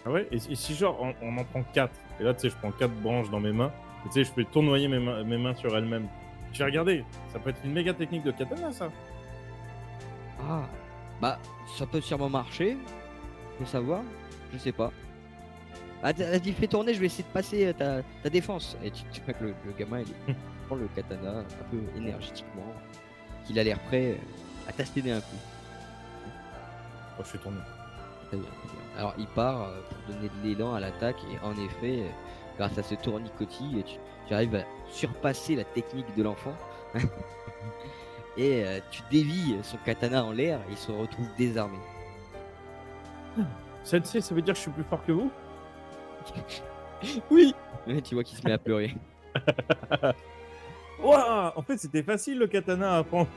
Ah ouais? Et si genre, on en prend 4, et là, tu sais, je prends 4 branches dans mes mains, et tu sais, je peux tournoyer mes mains sur elles-mêmes. Je vais regarder, ça peut être une méga technique de katana, ça. Ah, bah ça peut sûrement marcher, faut savoir, je sais pas. Ah, t'as dit fais tourner, je vais essayer de passer ta défense. Et tu vois que le gamin il prend le katana un peu énergétiquement, qu'il a l'air prêt à t'asséner un coup. Oh, je suis tourné. Très bien, très bien. Alors il part pour donner de l'élan à l'attaque et en effet, grâce à ce tournicotis, tu arrives à surpasser la technique de l'enfant et tu dévies son katana en l'air et il se retrouve désarmé. Sensei, ça veut dire que je suis plus fort que vous? Oui. Et tu vois qu'il se met à pleurer. Ouah! En fait, c'était facile le katana à apprendre.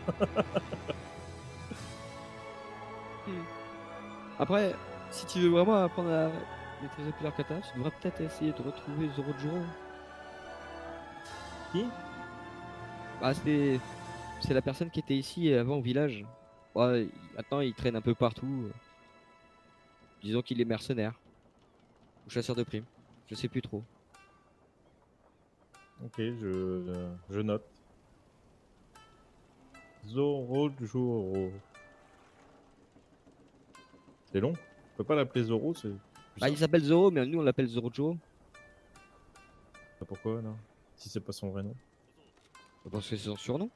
Après, si tu veux vraiment apprendre à maîtriser plusieurs katana, tu devrais peut-être essayer de retrouver Zorojuro. Qui? Bah c'est la personne qui était ici avant au village. Ouais, maintenant il traîne un peu partout. Disons qu'il est mercenaire ou chasseur de primes. Je sais plus trop. Ok, je note. Zorojuro. C'est long. On peut pas l'appeler Zoro, c'est plus Bah il simple. s'appelle Zoro, mais nous on l'appelle Zorojuro. Pourquoi, non? Si c'est pas son vrai nom. Parce que c'est son surnom.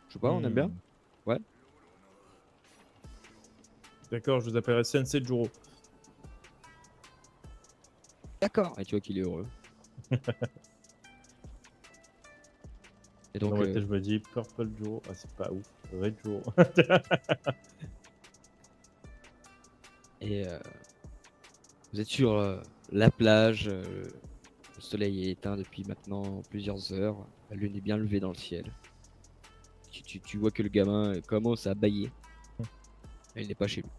Je sais pas, on aime Hmm. bien. Ouais. D'accord, je vous appellerai Sensei Juro. D'accord. Et tu vois qu'il est heureux. Et donc Dans ma tête, je me dis Purple Juro. Ah, c'est pas ouf. Red Juro. et vous êtes sur la plage. Le soleil est éteint depuis maintenant plusieurs heures. La lune est bien levée dans le ciel. Tu vois que le gamin commence à bâiller. Et il n'est pas chez lui.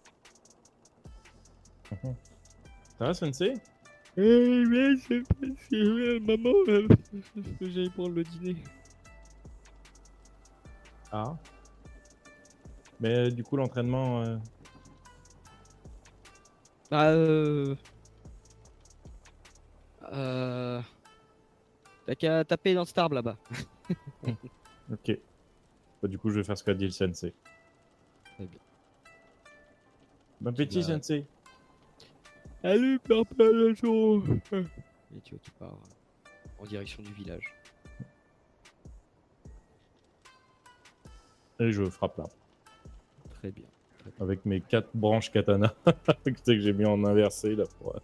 Ça va, Sensei? Eh bien, c'est maman, j'allais prendre le dîner. Ah. Mais du coup, l'entraînement. Bah, t'as qu'à taper dans cet arbre là-bas. Ok. Bah, du coup, je vais faire ce qu'a dit le Sensei. Très bien. Bon appétit, vas- Sensei. Allez, Purple Joe. Et tu vois, tu pars en direction du village. Et je frappe là. Très bien. Avec mes 4 branches katana. Tu sais que j'ai mis en inversé là pour.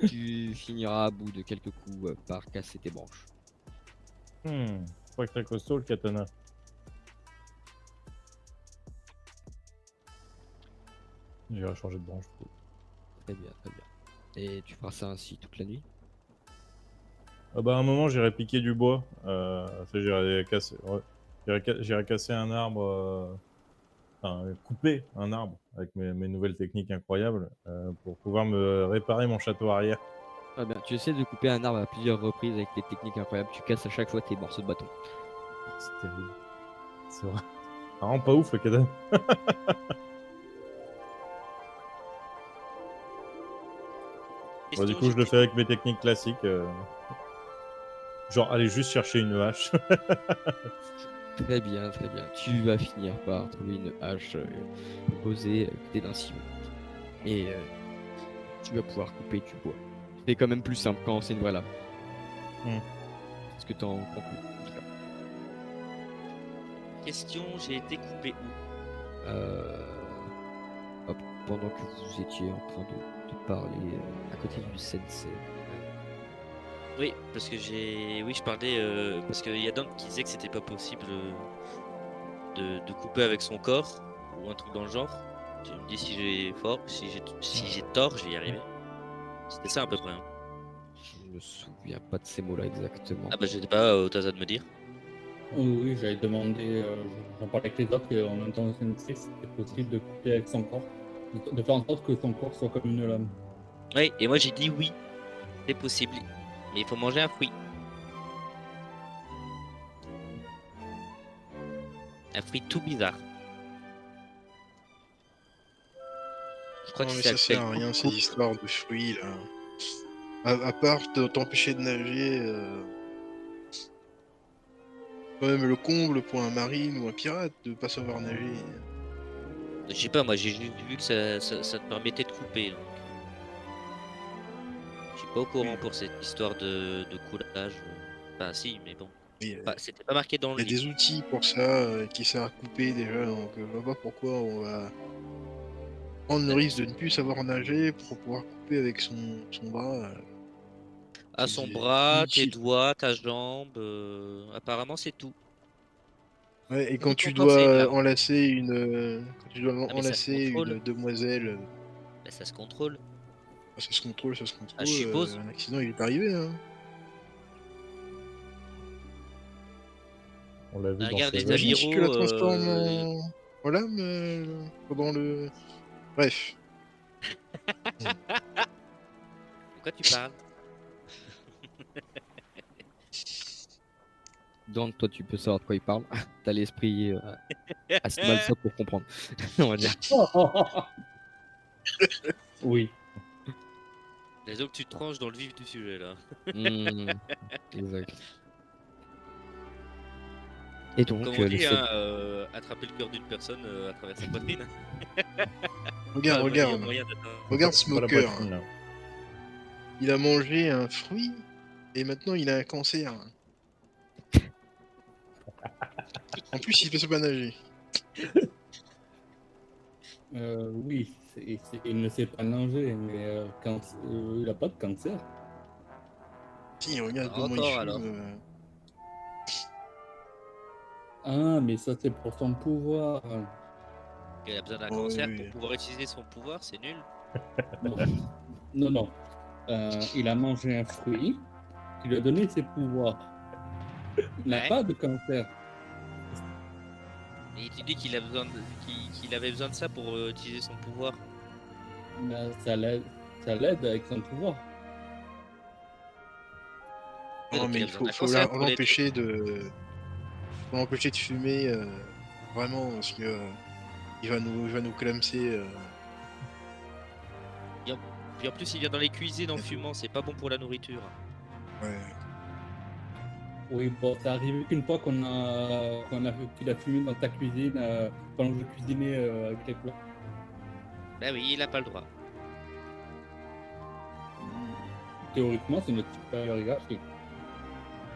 Tu finiras à bout de quelques coups par casser tes branches. Je crois que très costaud le katana. J'irai changer de branche. Très bien, très bien. Et tu feras ça ainsi toute la nuit? Ah bah à un moment j'irai piquer du bois. J'irai casser. Ouais. J'irai casser un arbre. Enfin, couper un arbre avec mes nouvelles techniques incroyables pour pouvoir me réparer mon château arrière. Très bien. Tu essaies de couper un arbre à plusieurs reprises avec tes techniques incroyables. Tu casses à chaque fois tes morceaux de bâton. C'est terrible. C'est vraiment pas ouf le katana. Bon, du coup, je le fais avec mes techniques classiques. Genre, aller juste chercher une hache. Très bien, très bien. Tu vas finir par trouver une hache posée à côté d'un sillon. Et tu vas pouvoir couper du bois. C'est quand même plus simple quand c'est une vraie lame. Est-ce que t'en conclus? Question, j'ai été coupé où? Hop. pendant que vous étiez en train de parler à côté du sensei. Oui, parce que je parlais parce qu'il y a Dante qui disait que c'était pas possible de couper avec son corps ou un truc dans le genre. Tu me dis si j'ai fort, si j'ai tort, je vais y arriver. C'était ça à peu près. Hein. Je me souviens pas de ces mots-là exactement. Ah bah je sais pas, au Taza de me dire. Oui, j'avais demandé, j'en parlais avec les autres, et en même temps, si c'était possible de couper avec son corps, de faire en sorte que son corps soit comme une lame. Oui, et moi j'ai dit oui, c'est possible, mais il faut manger un fruit. Un fruit tout bizarre. Je crois Non, que mais ça ça sert à s'appelle rien, ces coco. histoires de fruits, là. À part t'empêcher de nager, quand même le comble pour un marine ou un pirate de pas savoir nager. Je sais pas, moi j'ai juste vu que ça te permettait de couper. Donc. Je suis pas au courant Oui. pour cette histoire de coulage. Enfin si, mais bon. Il C'était pas marqué dans y le a des livre. outils pour ça qui servent à couper déjà, donc je vois pas pourquoi on va prendre le risque de ne plus savoir nager pour pouvoir couper avec son bras. À C'est son bras, tes inutile. doigts, ta jambe, apparemment c'est tout. Ouais, et Comme quand ton tu corps, c'est une dois lame. enlacer quand tu dois Ah mais ça se enlacer contrôle. une demoiselle, Bah, ça se contrôle. ça se contrôle, Ah, je suppose. un accident il est arrivé, hein. On l'a vu Ah, dans regarde les Seven. T'imagines si tu la amiraux. transformes en lame pendant le... Bref. De quoi tu parles? Donc toi tu peux savoir de quoi il parle. T'as l'esprit assez malsain pour comprendre. On va dire. Oui. Désolé que tu te tranches dans le vif du sujet là. Exact. Et Comme donc on le dit, seul... hein, attraper le cœur d'une personne à travers sa poitrine. Regarde, Ah, ouais, il y a regarde. moyen d'atteindre. Regarde Pas la Smoker. poitrine, là. Il a mangé un fruit et maintenant il a un cancer. En plus, il ne sait pas nager. Oui, il ne sait pas nager, mais il n'a pas de cancer. Si, regarde Pas comment il encore alors. fume. Ah, mais ça c'est pour son pouvoir. Il a besoin d'un Oh, oui, cancer pour oui. pouvoir utiliser son pouvoir, c'est nul. Non, non, non. Il a mangé un fruit qui lui a donné ses pouvoirs. Il n'a Ouais. pas de cancer. Et tu dis qu'il a besoin qu'il avait besoin de ça pour utiliser son pouvoir. Mais ça l'aide avec son pouvoir. Ouais, Non, donc mais il a il besoin faut, d'un faut cancer pour l'aider. l'empêcher de fumer, vraiment, parce que il va nous clamser. Puis en plus, il vient dans les cuisines en Bientôt. fumant, c'est pas bon pour la nourriture. Ouais. Oui, bon, c'est arrivé qu'une fois qu'il a fumé dans ta cuisine pendant que je cuisinais avec les plats. Bah oui, il a pas le droit. Théoriquement, c'est notre supérieur hiérarchique.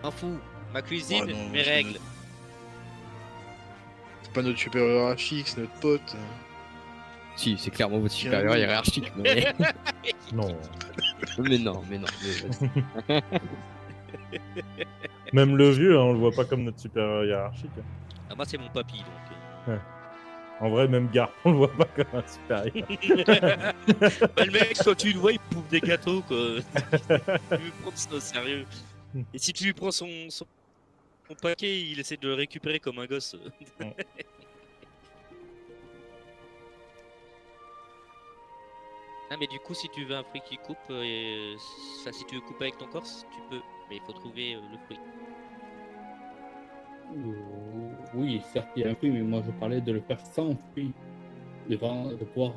M'en fous. Ma cuisine, Oh non, mes c'est règles. C'est pas notre supérieur hiérarchique, c'est notre pote. Si, c'est clairement votre Tiens, supérieur nous. hiérarchique. Mais... Non. mais non. Mais Même le vieux, hein, on le voit pas comme notre supérieur hiérarchique. Ah, moi, c'est mon papy, donc. En vrai, même Garp, on le voit pas comme un supérieur. Bah, le mec, quand tu le vois, il bouffe des gâteaux, quoi. Tu veux prendre ça au sérieux. Et si tu lui prends son paquet, il essaie de le récupérer comme un gosse. Ah, mais du coup, si tu veux un fruit qui coupe, enfin, si tu veux couper avec ton corps, tu peux. Mais il faut trouver le fruit. Oui, certes, il y a un fruit, mais moi je parlais de le faire sans fruit. De pouvoir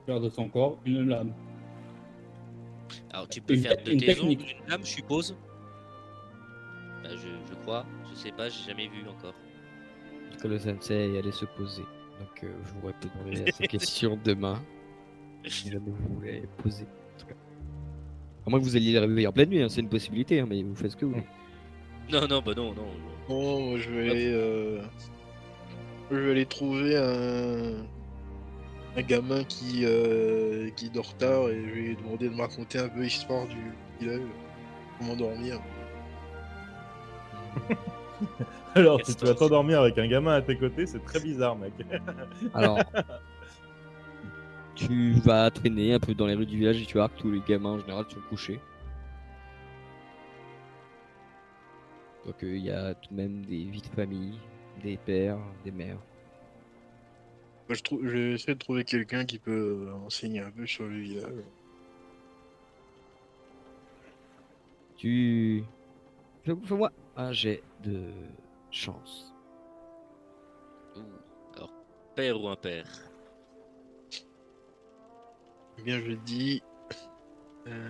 faire de son corps une lame. Alors, tu peux Une faire de une tes technique. ongles une lame, je suppose. Bah, je crois. Je sais pas, j'ai jamais vu encore. que le sensei allait se poser. Donc je vous répondrai à ces questions demain. Si jamais vous voulez poser. En tout cas. À moins que vous alliez les réveiller en pleine nuit, hein, c'est une possibilité, hein, mais vous faites ce que vous voulez. Non, non, bah non, non. Non, moi, je vais aller trouver un gamin qui dort tard et je vais lui demander de me raconter un peu l'histoire du village, comment dormir. Alors, si tu Gaston. vas t'endormir avec un gamin à tes côtés, c'est très bizarre, mec. Alors, tu vas traîner un peu dans les rues du village et tu vas voir que tous les gamins en général sont couchés. Donc il y a tout de même des vies de famille, des pères, des mères. Moi, j'essaie de trouver quelqu'un qui peut enseigner un peu sur le village. Tu... Fais-moi un jet de chance. Ouh. Alors, père ou impair? Eh bien, je dis euh,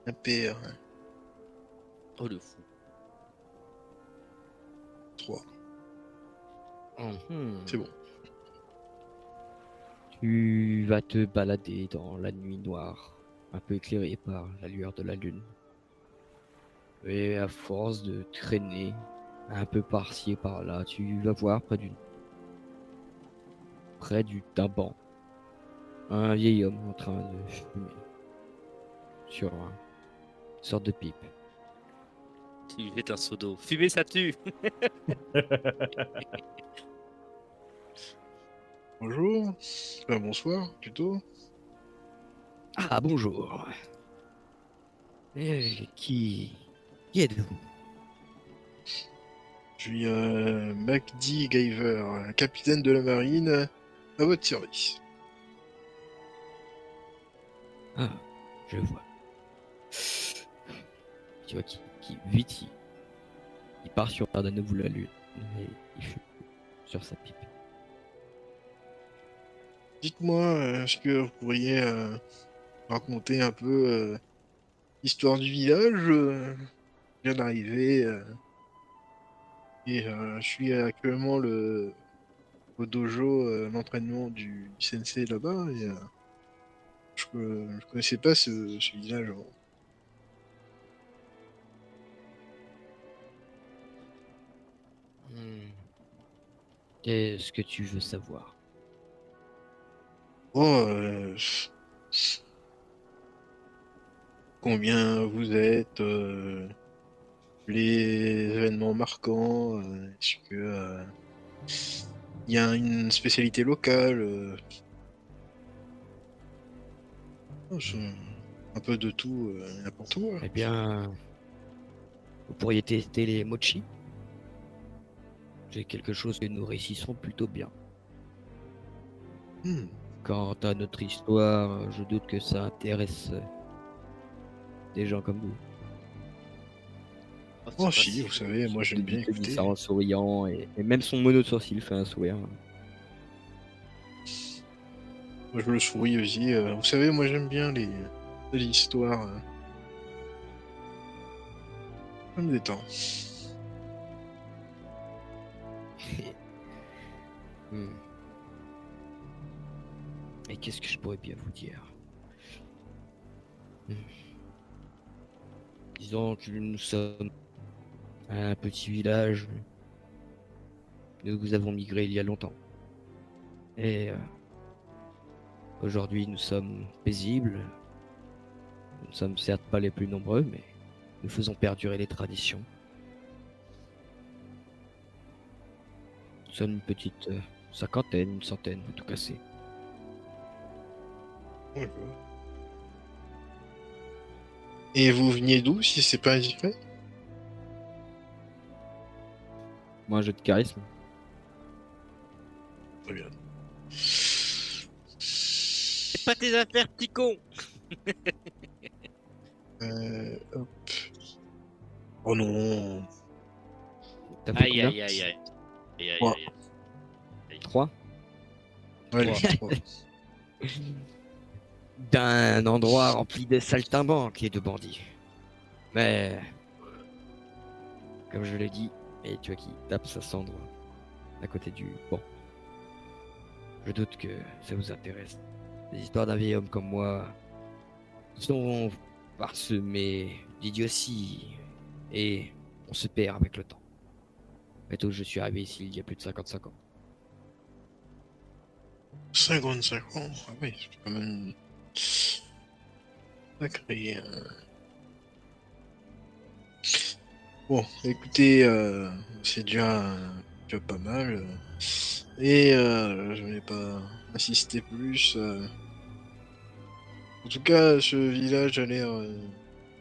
un PR, Oh le fou. 3. Mhm. C'est bon. Tu vas te balader dans la nuit noire, un peu éclairée par la lueur de la lune. Et à force de traîner un peu par-ci et par-là, tu vas voir d'un banc un vieil homme en train de fumer sur une sorte de pipe. Tu lui jettes un seau d'eau. Fumer, ça tue. Bonjour. Enfin, bonsoir, plutôt. Ah bonjour. Qui êtes-vous? Je suis MacD Giver, capitaine de la marine, à votre service. Ah, je vois. Tu vois qui vite il part sur de nouveau la lune et il fume sur sa pipe. Dites-moi, est-ce que vous pourriez raconter un peu l'histoire du village? Je viens d'arriver et je suis actuellement au dojo, l'entraînement du sensei là-bas et je connaissais pas ce village avant. Hmm. Qu'est-ce que tu veux savoir? Oh, combien vous êtes, les événements marquants, est-ce que il y a une spécialité locale, oh, un peu de tout, n'importe quoi. Eh bien, vous pourriez tester les mochi. J'ai quelque chose que nous réussissons plutôt bien. Hmm. Quant à notre histoire, je doute que ça intéresse des gens comme vous. Oh, c'est Oh pas si, si vous fou. savez, moi j'aime bien Il te dit ça écouter. en souriant et même son mono de sourcil fait un sourire. Moi je le souris aussi. Vous savez, moi j'aime bien les histoires. Ça me détend. Hmm. Et qu'est-ce que je pourrais bien vous dire? Hmm. Disons que nous sommes un petit village. Nous avons migré il y a longtemps. Et aujourd'hui, nous sommes paisibles. Nous ne sommes certes pas les plus nombreux, mais nous faisons perdurer les traditions. Nous sommes une petite cinquantaine, une centaine, à tout casser. D'accord. Et vous veniez d'où, si c'est pas indiscret? Moi, un jeu de charisme. Très bien. C'est pas tes affaires, petit con. Hop. Oh non. T'as fait Aïe, combien? aïe, aïe, aïe. Aïe, aïe, Ouais. aïe. Aïe. 3. Ouais, Trois. les trois. D'un endroit rempli de saltimbanques et de bandits. Mais, comme je l'ai dit, et tu vois qui tape sa cendre à côté du banc. Je doute que ça vous intéresse. Les histoires d'un vieil homme comme moi sont parsemées d'idioties et on se perd avec le temps. Mais tôt, je suis arrivé ici il y a plus de 55 ans. 55 ans, ah oui, c'est quand même sacré. Bon, écoutez, c'est déjà pas mal. Et je vais pas insister plus. En tout cas, ce village a l'air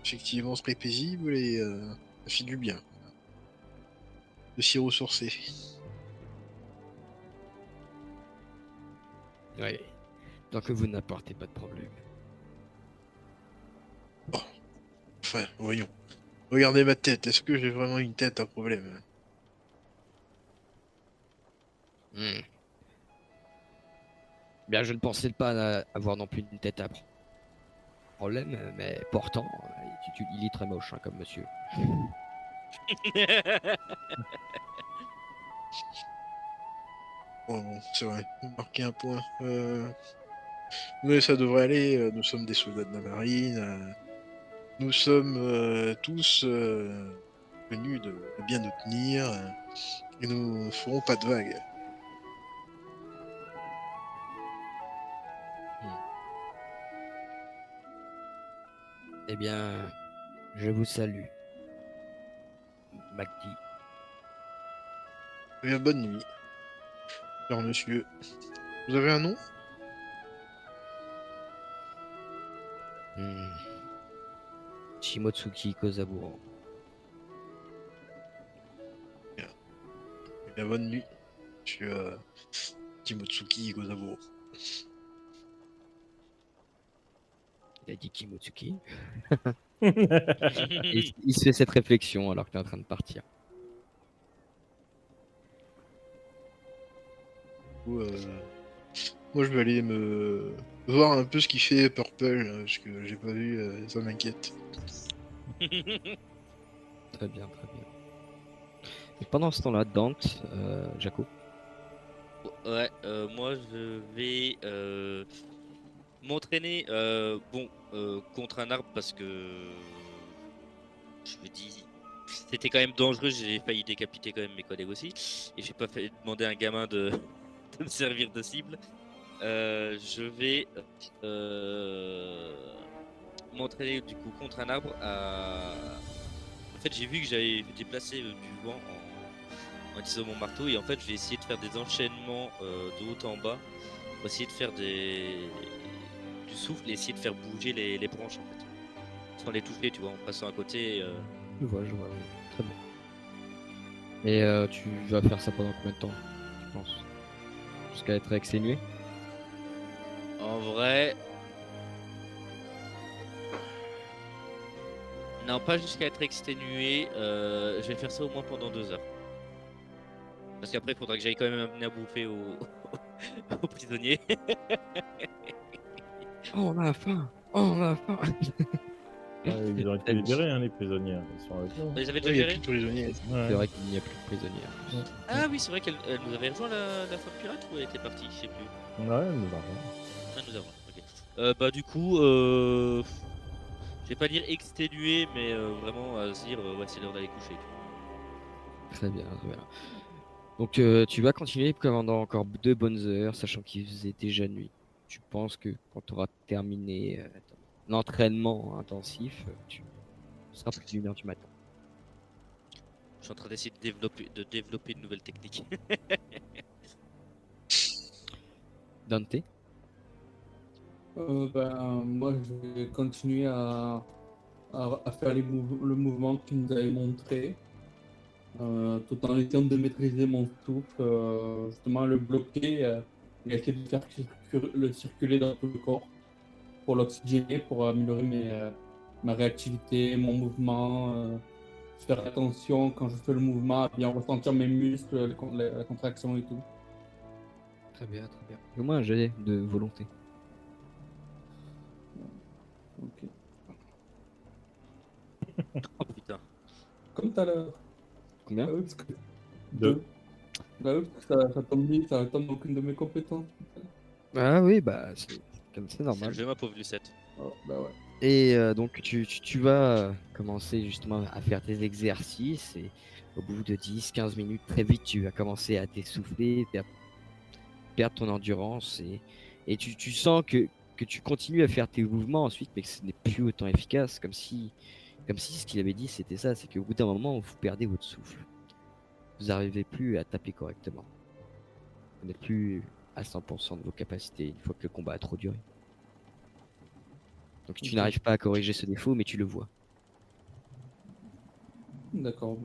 effectivement très paisible et ça fait du bien de s'y ressourcer. Oui. Tant que vous n'apportez pas de problème. Enfin, voyons. Regardez ma tête, est-ce que j'ai vraiment une tête à problème? Hmm. Bien, je ne pensais pas avoir non plus une tête à problème, mais pourtant, il est très moche hein, comme monsieur. Bon, c'est vrai, vous marquez un point. Mais ça devrait aller, nous sommes des soldats de la marine, nous sommes tous venus de bien nous tenir, et nous ne ferons pas de vagues. Eh bien, je vous salue, Magdi. Eh bien, bonne nuit, cher monsieur. Vous avez un nom? Hmm. Shimotsuki Kozaburo. Bien. Eh bien, bonne nuit, monsieur Timotsuki Gozaburo. Il a dit Kimotsuki. Et il se fait cette réflexion alors qu'il est en train de partir. Ou, moi, je vais aller me voir un peu ce qu'il fait Purple, parce que j'ai pas vu, ça m'inquiète. Très bien, très bien. Et pendant ce temps-là, Dante, Jaco. Ouais, moi je vais m'entraîner contre un arbre parce que je me dis c'était quand même dangereux, j'ai failli décapiter quand même mes collègues aussi et j'ai pas fait demander à un gamin de, de me servir de cible. Je vais m'entraîner du coup contre un arbre en fait j'ai vu que j'avais déplacé du vent en utilisant mon marteau et en fait je vais essayer de faire des enchaînements de haut en bas pour essayer de faire du souffle et essayer de faire bouger les branches en fait sans les toucher tu vois en passant à côté Je vois, oui. Très bien. Et tu vas faire ça pendant combien de temps, tu penses? Jusqu'à être exténué? en vrai non pas jusqu'à être exténué je vais faire ça au moins pendant 2 heures parce qu'après il faudra que j'aille quand même amener à bouffer aux prisonniers. Oh, on a faim! Oh, on a faim! Ah, ils auraient pu libérer hein, les prisonniers. Ils sont avec nous. Vous les avez Il déjà n'y a virés plus de prisonniers. C'est Ouais. vrai qu'il n'y a plus de prisonniers. Ouais. Ah oui c'est vrai qu'elle nous avait rejoint la femme pirate ou elle était partie je sais plus. Ouais, nous avons. Ah, nous avons ok. Bah du coup je vais pas dire exténué mais vraiment à se dire ouais c'est l'heure d'aller coucher. Très bien, très bien. Donc tu vas continuer pendant encore 2 bonnes heures, sachant qu'il faisait déjà nuit. Tu penses que quand tu auras terminé l'entraînement intensif, tu seras plus d'une heure du matin. Je suis en train d'essayer de développer une nouvelle technique. Dante? Moi, je vais continuer à faire le mouvement que nous avez montré, tout en essayant de maîtriser mon souffle, justement le bloquer et essayer de faire le circuler dans tout le corps pour l'oxygéner, pour améliorer ma réactivité, mon mouvement, faire attention quand je fais le mouvement, à bien ressentir mes muscles, la contraction et tout. Très bien, très bien. Au moins un jet de volonté. Ok. Oh putain. Comme tout à l'heure. Combien? Ah oui, parce que Deux. deux. Bah oui, parce que ça tombe vite, ça tombe aucune de mes compétences. Ah oui, bah c'est C'est normal. le jeu ma pauvre Lucette. Oh, bah ouais. Et donc tu vas commencer justement à faire tes exercices et au bout de 10-15 minutes, très vite, tu vas commencer à t'essouffler, perdre ton endurance et tu sens que tu continues à faire tes mouvements ensuite, mais que ce n'est plus autant efficace, comme si ce qu'il avait dit c'était ça, c'est qu'au bout d'un moment, vous perdez votre souffle. Vous n'arrivez plus à taper correctement. Vous n'êtes plus à 100% de vos capacités une fois que le combat a trop duré. Donc tu Ok. n'arrives pas à corriger ce défaut, mais tu le vois. D'accord.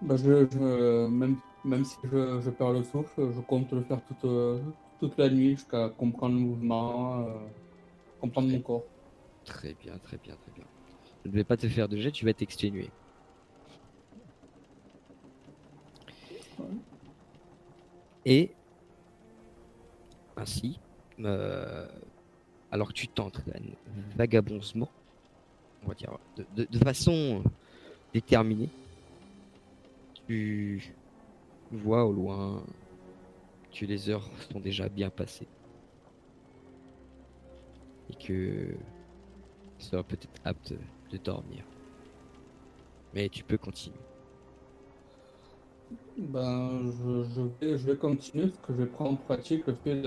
Même si je perds le souffle, je compte le faire toute la nuit jusqu'à comprendre le mouvement, comprendre mon corps. Très bien, très bien, très bien. Je ne vais pas te faire de jet, tu vas t'exténuer. Ouais. Et ainsi, euh, alors que tu t'entraînes vagabondement, on va dire de façon déterminée, tu vois au loin que les heures sont déjà bien passées et que tu seras peut-être apte de dormir. Mais tu peux continuer. Je vais continuer parce que je vais prendre en pratique le fait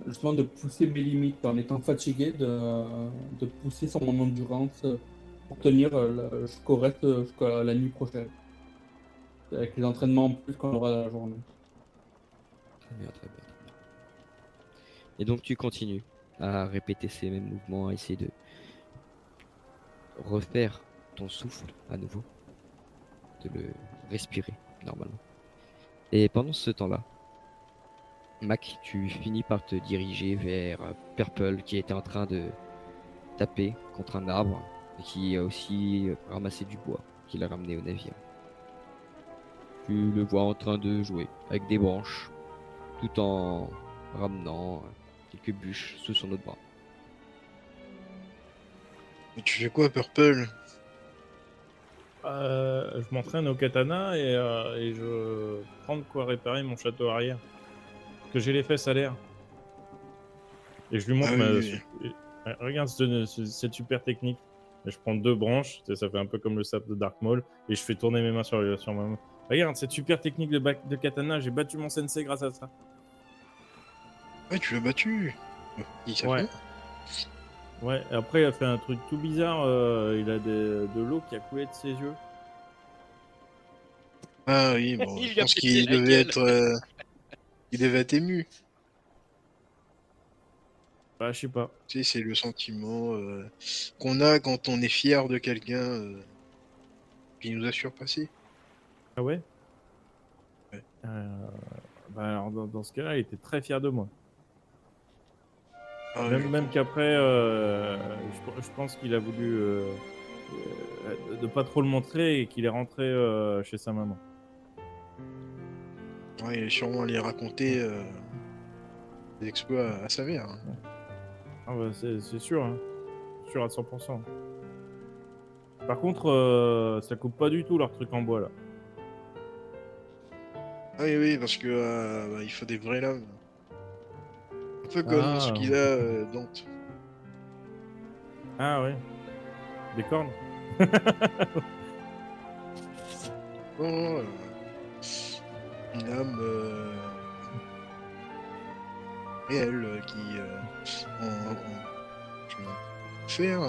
justement de pousser mes limites en étant fatigué, de pousser sur mon endurance pour tenir jusqu'au reste, jusqu'à la nuit prochaine, avec les entraînements en plus qu'on aura la journée. Très bien, très bien, très bien. Et donc tu continues à répéter ces mêmes mouvements, à essayer de refaire ton souffle à nouveau, de le respirer normalement. Et pendant ce temps-là, Mac, tu finis par te diriger vers Purple qui était en train de taper contre un arbre et qui a aussi ramassé du bois qu'il a ramené au navire. Tu le vois en train de jouer avec des branches tout en ramenant quelques bûches sous son autre bras. Mais tu fais quoi, Purple? Je m'entraîne au katana et je prends de quoi réparer mon château arrière. Parce que j'ai les fesses à l'air. Et je lui Ah montre oui, oui. regarde cette super technique. Et je prends 2 branches, ça fait un peu comme le sable de Dark Maul, et je fais tourner mes mains sur ma main. Regarde cette super technique de katana, j'ai battu mon sensei grâce à ça. Ouais, tu l'as battu. Il savent Ouais. pas. Ouais, et après il a fait un truc tout bizarre, il a de l'eau qui a coulé de ses yeux. Ah oui, bon, Il je lui a pense pété qu'il la devait gueule. être, il devait être ému. Bah je sais pas. Tu sais, c'est le sentiment qu'on a quand on est fier de quelqu'un qui nous a surpassé. Ah ouais. Ouais. Bah alors dans ce cas-là, il était très fier de moi. Ah, ouais, Même qu'après, je pense qu'il a voulu de pas trop le montrer et qu'il est rentré chez sa maman. ouais, il est sûrement allé raconter des exploits à sa mère. Hein. Ah bah c'est sûr, hein. Sûr à 100%. Par contre, ça coupe pas du tout leur truc en bois là. Ah oui, oui, parce que bah, il faut des vraies lames. Un peu comme ce Ah, qu'il a Dante. ah ouais, des cornes. Non, non, une lame réelle qui je vais faire.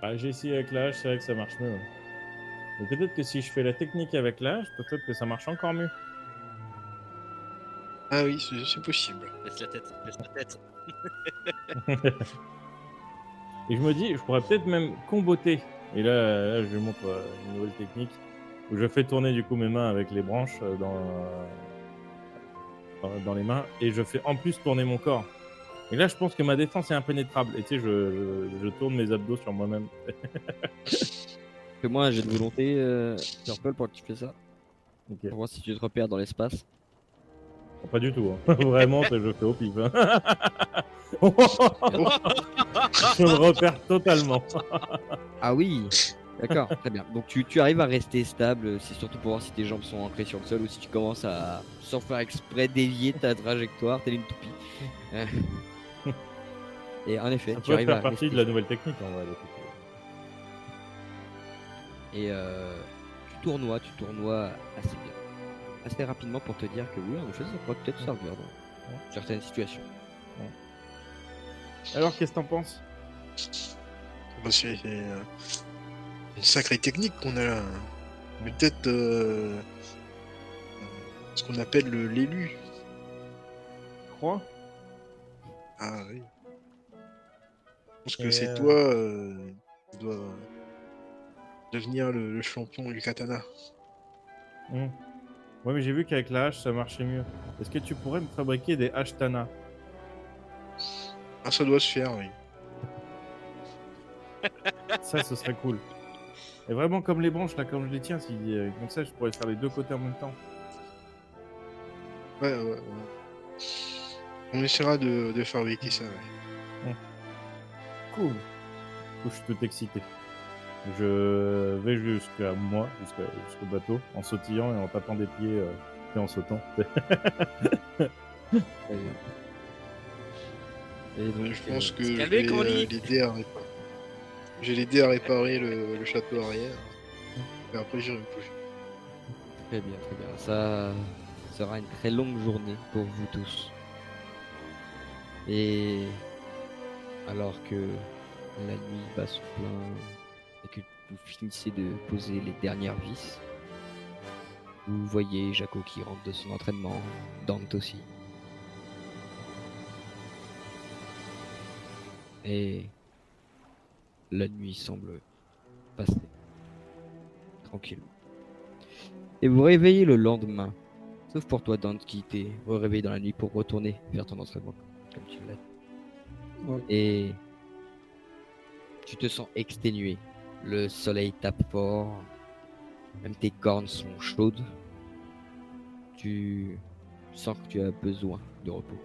Ah, j'ai essayé avec l'âge, c'est vrai que ça marche mieux. Ouais. Mais peut-être que si je fais la technique avec l'âge, peut-être que ça marche encore mieux. Ah oui, c'est possible. Laisse la tête, laisse la tête. Et je me dis, je pourrais peut-être même comboter. Et là, je lui montre une nouvelle technique où je fais tourner du coup mes mains avec les branches dans les mains et je fais en plus tourner mon corps. Et là, je pense que ma défense est impénétrable. Et tu sais, je tourne mes abdos sur moi-même. Fais-moi un jet de volonté, Purple, pour que tu fais ça. Ok. Pour voir si tu te repères dans l'espace. Bon, pas du tout. Hein. Vraiment, je fais au pif. Hein. Je me repère totalement. Ah oui, d'accord, très bien. Donc tu arrives à rester stable, c'est surtout pour voir si tes jambes sont ancrées sur le sol ou si tu commences à, sans faire exprès, dévier ta trajectoire, telle une toupie. Euh, Et en effet, Ça tu pourrait arrives à faire partie rester de la nouvelle technique en vrai. et tournoies assez bien. Assez rapidement pour te dire que oui, en effet, ça pourrait peut-être servir dans certaines situations. Alors, qu'est-ce que t'en penses? Bah, c'est une sacrée technique qu'on a là. Mais peut-être ce qu'on appelle l'élu. Tu crois? Ah oui. Je pense que Et, c'est toi qui dois devenir le champion du katana. Ouais, mais j'ai vu qu'avec la hache, ça marchait mieux. Est-ce que tu pourrais me fabriquer des haches Tana? Ah, ça doit se faire, oui. Ça, ce serait cool. Et vraiment comme les branches, là, comme je les tiens, si, comme ça, je pourrais faire les deux côtés en même temps. Ouais. On essaiera de fabriquer ça, ouais. Cool. Je suis tout excité. Je vais jusqu'au bateau, en sautillant et en tapant des pieds et en sautant. Et donc, Je pense que se je calmer, vais Corny. l'aider à réparer. Je vais l'aider à réparer le château arrière. Et après, j'irai me coucher. très bien, très bien. Ça sera une très longue journée pour vous tous. Et alors que la nuit bat son plein et que vous finissez de poser les dernières vis, vous voyez Jaco qui rentre de son entraînement, Dante aussi. Et la nuit semble passer tranquillement. Et vous réveillez le lendemain, sauf pour toi Dante qui t'es réveillé dans la nuit pour retourner vers ton entraînement, comme tu l'as dit. Ouais. Et tu te sens exténué. Le soleil tape fort, même tes cornes sont chaudes. Tu sens que tu as besoin de repos.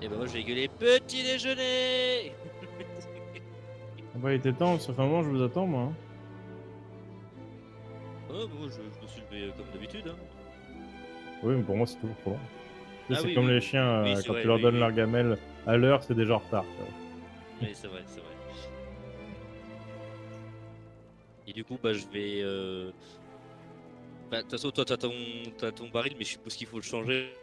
Et bah moi je vais gueuler petit déjeuner. Ah bah, il était temps, ça fait un moment que je vous attends, moi. Hein. Oh, moi je me suis levé comme d'habitude. Hein. Oui, mais pour moi, c'est toujours trop long. Tu sais, Ah c'est oui, comme oui, les oui. chiens, Oui, c'est quand vrai, tu leur oui, donnes oui. leur gamelle à l'heure, c'est déjà en retard. quoi. Oui, c'est vrai, c'est vrai. Et du coup, bah je vais. Bah, de toute façon, toi t'as ton baril, mais je suppose qu'il faut le changer.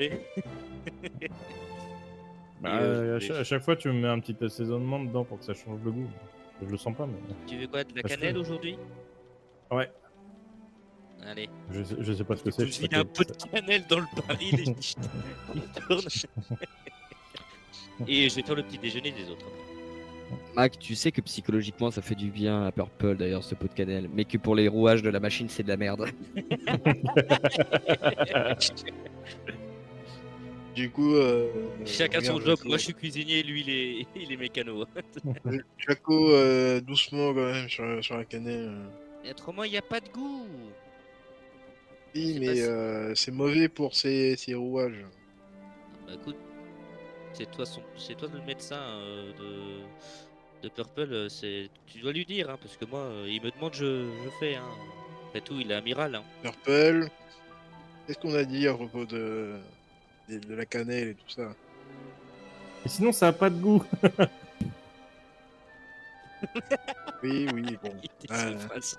Bah, Et, à chaque fois, tu me mets un petit assaisonnement dedans pour que ça change le goût. Je le sens pas, mais. Tu veux quoi, de la Bah, je cannelle fais. aujourd'hui? Ouais, Allez. je sais pas ce que Du coup, c'est. je vide un peu de cannelle dans le baril et je tourne. Et je vais faire le petit déjeuner des autres. Mac, tu sais que psychologiquement ça fait du bien à Purple d'ailleurs ce pot de cannelle, mais que pour les rouages de la machine c'est de la merde. Du coup, Chacun son regarde, job. Jaco. Moi, je suis cuisinier, lui, il est mécano. Jaco, doucement quand même sur la cannelle. Et autrement, il n'y a pas de goût. Oui, C'est pas mais si- c'est mauvais pour ses rouages. Bah, écoute, c'est toi le médecin de Purple. Tu dois lui dire, hein, parce que moi, il me demande, je fais. Hein. Après tout, il est amiral. Hein. Purple, qu'est-ce qu'on a dit à propos de la cannelle et tout ça? Et sinon, ça a pas de goût. Oui, bon. Il dit ses phrases.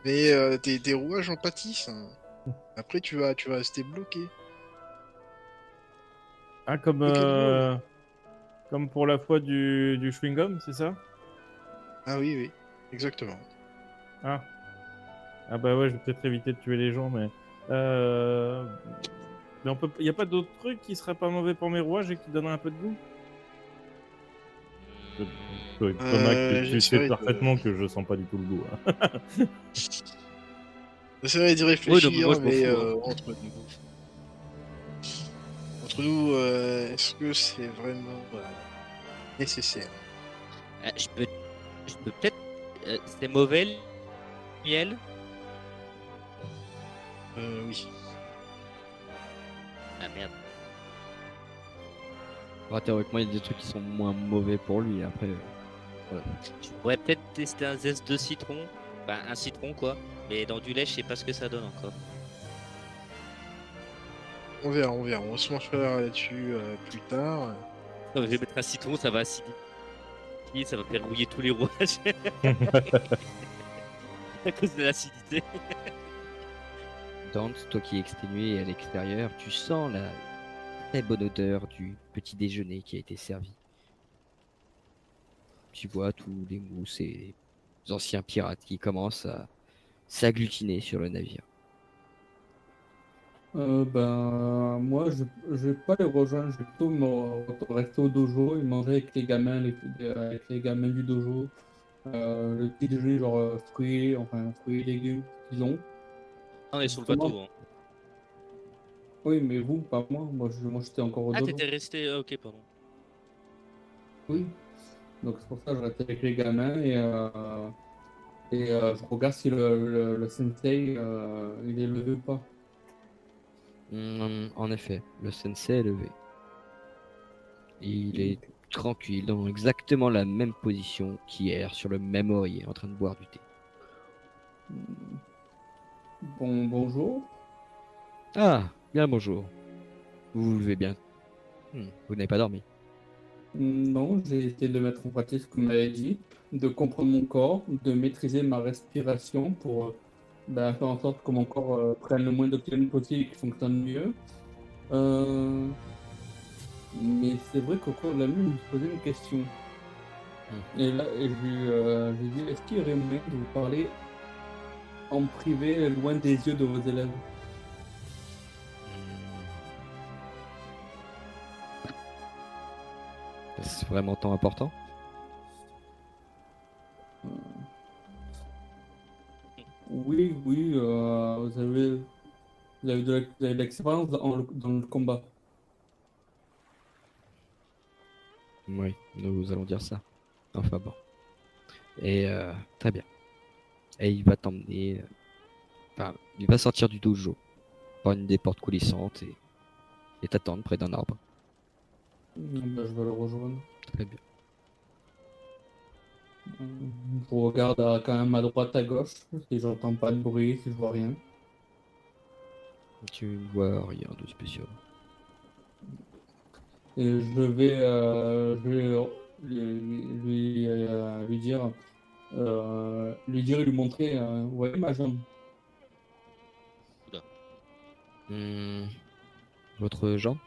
Mais tes rouages en pâtissent. Hein. Après, tu vas rester bloqué. Ah, Bloqué de l'eau, là. comme pour la fois du chewing-gum, c'est ça? Ah oui, exactement. Ah. Ah bah ouais, je vais peut-être éviter de tuer les gens, mais... Mais il n'y a pas d'autres trucs qui seraient pas mauvais pour mes rouages et qui donneraient un peu de goût? Thomas, tu sais J'essaierai parfaitement que je sens pas du tout le goût. Hein. J'essaierai d'y Oui, non, mais moi, réfléchir, je m'en mais fous. Hein. entre nous, est-ce que c'est vraiment nécessaire? Je peux peut-être. C'est mauvais, le miel. Oui. Ah merde. Enfin, théoriquement il y a des trucs qui sont moins mauvais pour lui après. Voilà. Je pourrais peut-être tester un zeste de citron. Enfin, un citron, quoi. Mais dans du lait, je sais pas ce que ça donne encore. On verra. On se penchera là-dessus plus tard. Non, mais je vais mettre un citron, ça va acidifier acidité, ça va faire rouiller tous les rouages à cause de l'acidité. Dante, toi qui es exténué à l'extérieur, tu sens la très bonne odeur du petit déjeuner qui a été servi. Tu vois tous les mousses et les anciens pirates qui commencent à s'agglutiner sur le navire. Moi, je vais pas les rejoindre, je vais plutôt rester au dojo et manger avec les gamins, avec les gamins du dojo. Le petit déjeuner, genre fruits et légumes qu'ils ont. On est sur le Justement, bateau. Hein. oui, mais vous, pas moi. Moi, j'étais encore au Ah, dojo. t'étais resté. Ah, ok, pardon. Oui. Donc, c'est pour ça que je reste avec les gamins je regarde si le sensei il est levé ou pas. En effet, le sensei est levé. Il est Donc, tranquille, dans exactement la même position qu'hier, sur le même oreiller, en train de boire du thé. bonjour. Ah, bien le bonjour. Vous vous levez bien. Vous n'avez pas dormi. Non, j'ai essayé de mettre en pratique ce que vous m'avez dit, de comprendre mon corps, de maîtriser ma respiration pour faire en sorte que mon corps prenne le moins d'oxygène possible et qu'il fonctionne mieux. Euh, mais c'est vrai qu'au cours de la nuit, je me suis posé une question. Et là, j'ai dit, est-ce qu'il y aurait moyen de vous parler en privé, loin des yeux de vos élèves? C'est vraiment tant important? Oui, oui, vous avez de l'expérience dans le combat. Oui, nous allons dire ça. Enfin bon. Et très bien. Et il va t'emmener. Enfin, il va sortir du dojo par une des portes coulissantes et t'attendre près d'un arbre. Je vais le rejoindre. Très bien. Je regarde quand même à droite, à gauche, si j'entends pas de bruit, si je vois rien. Tu ne vois rien de spécial. Et je vais lui dire et lui montrer, vous voyez ma jambe? Oula. Votre jambe?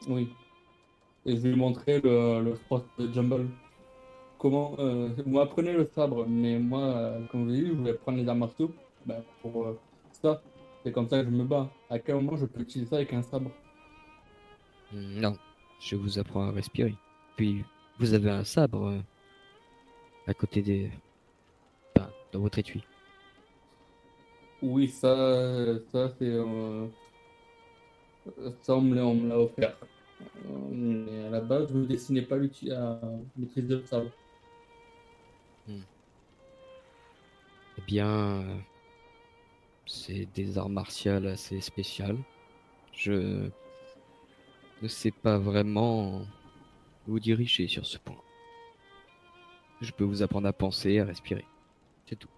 Oui. Et je vais lui montrer le sport de Jumble. Comment, vous m'apprenez le sabre, mais moi, comme je l'ai dit, je voulais prendre les arts martiaux pour ça. C'est comme ça que je me bats. À quel moment je peux utiliser ça avec un sabre? Non. Je vous apprends à respirer. Puis, vous avez un sabre à côté des. Enfin, dans votre étui. Oui, ça on me l'a offert. Mais à la base, je ne me destinais pas à maîtriser le sabre. Eh bien, c'est des arts martiaux assez spéciaux. Je ne sais pas vraiment vous diriger sur ce point. Je peux vous apprendre à penser, à respirer. C'est tout.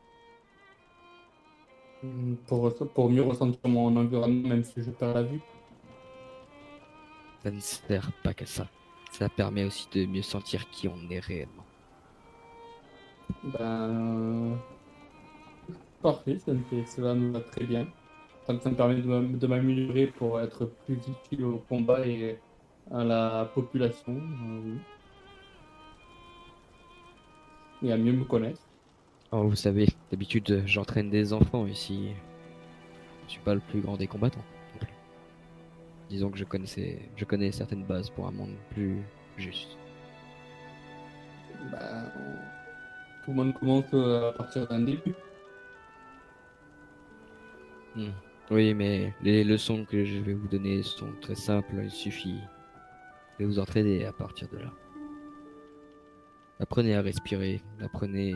Pour mieux ressentir mon environnement, même si je perds la vue. Ça ne sert pas qu'à ça. Ça permet aussi de mieux sentir qui on est réellement. Ben, parfait, cela nous va très bien. Ça me permet de m'améliorer pour être plus utile au combat et à la population, oui. Et à mieux me connaître. Oh, vous savez, d'habitude, j'entraîne des enfants ici. Je suis pas le plus grand des combattants non plus. Disons que je connais certaines bases pour un monde plus juste. Ben, tout le monde commence à partir d'un début. Hmm. Oui, mais les leçons que je vais vous donner sont très simples. Il suffit de vous entraîner à partir de là. Apprenez à respirer, apprenez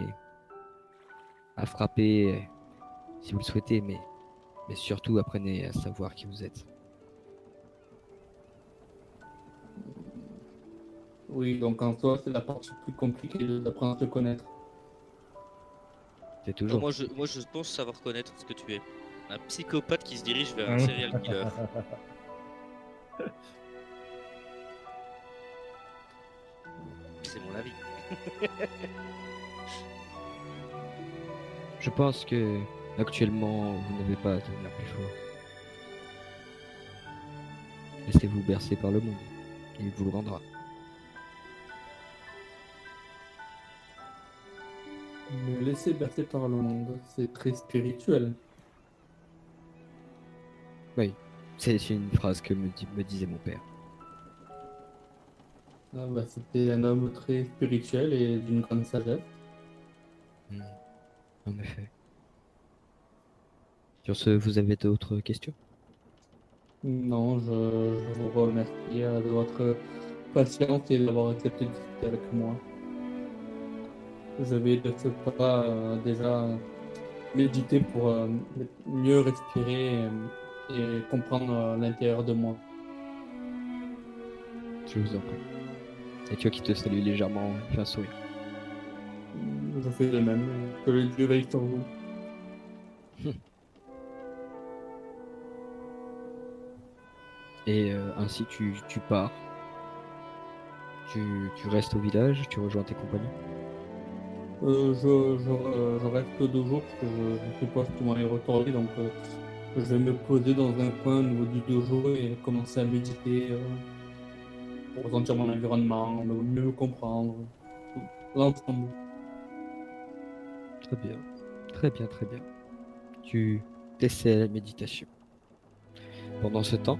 à frapper si vous le souhaitez, mais surtout apprenez à savoir qui vous êtes. Oui, donc en soi, c'est la partie plus compliquée d'apprendre à se connaître. C'est Oh, toujours. moi, je pense savoir connaître ce que tu es. Un psychopathe qui se dirige vers un serial killer. C'est mon avis. Je pense que actuellement vous n'avez pas à devenir plus fort. Laissez-vous bercer par le monde. Il vous le rendra. Me laisser bercer par le monde, c'est très spirituel. Oui, c'est une phrase que me disait mon père. Ah bah, c'était un homme très spirituel et d'une grande sagesse. Hmm, en effet. Sur ce, vous avez d'autres questions? Non, je vous remercie de votre patience et d'avoir accepté de discuter avec moi. Je vais de ce pas déjà méditer pour mieux respirer et comprendre l'intérieur de moi. Je vous en prie. Et tu vois qui te salue légèrement, il fait un sourire. Je fais de même. Que le Dieu veille sur vous. Et ainsi tu pars. Tu restes au village, tu rejoins tes compagnons. Je reste 2 jours parce que je suppose qu'ils vont y retourner. Donc je vais me poser dans un coin au niveau du dojo et commencer à méditer pour ressentir mon environnement, mieux me comprendre. Tout l'ensemble. Très bien. Très bien, très bien. Tu essaies la méditation. Pendant ce temps,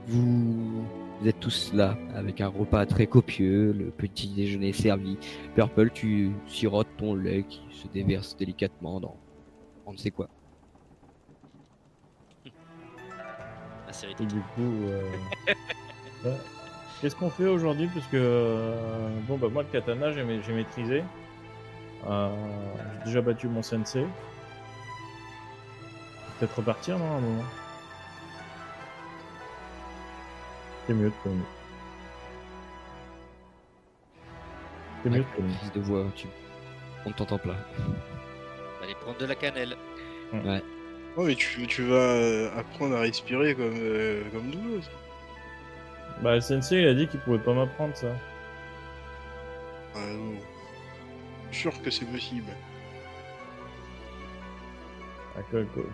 vous êtes tous là avec un repas très copieux, le petit déjeuner servi. Purple, tu sirotes ton lait qui se déverse délicatement dans on ne sait quoi. Ah, c'est Et ridicule. du coup, ouais. Qu'est-ce qu'on fait aujourd'hui? Parce que bon, bah moi le katana j'ai maîtrisé. J'ai déjà battu mon sensei. Peut-être repartir, non, à un moment. C'est mieux de communiquer. C'est mieux de Avec une communiquer. prise de voix, on t'entend pas. Allez prendre de la cannelle. Ouais. Oh, mais tu vas apprendre à respirer comme nous autres. Bah le sensei il a dit qu'il pouvait pas m'apprendre ça. Ah non. Je suis sûr que c'est possible. Ah,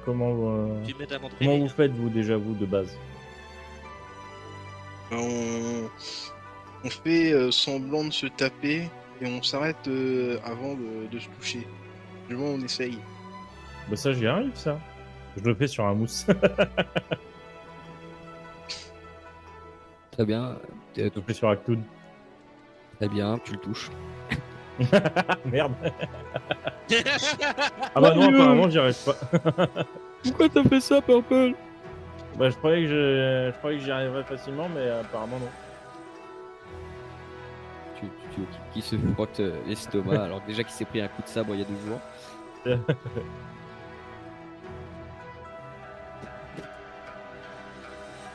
comment Tu m'aides à comment m'entraîner. vous faites vous déjà vous de base? Ben, on fait semblant de se taper et on s'arrête avant de se toucher. Du moins, on essaye. Bah ça j'y arrive ça. Je le fais sur un mousse. Très bien. Je le fais sur Actoon. Très bien, tu le touches. Merde. Ah bah non apparemment j'y arrive pas. Pourquoi t'as fait ça, Purple? Bah je croyais que j'y arriverais facilement mais apparemment non. Qui se frotte l'estomac alors que déjà qu'il s'est pris un coup de sabre il y a 2 jours.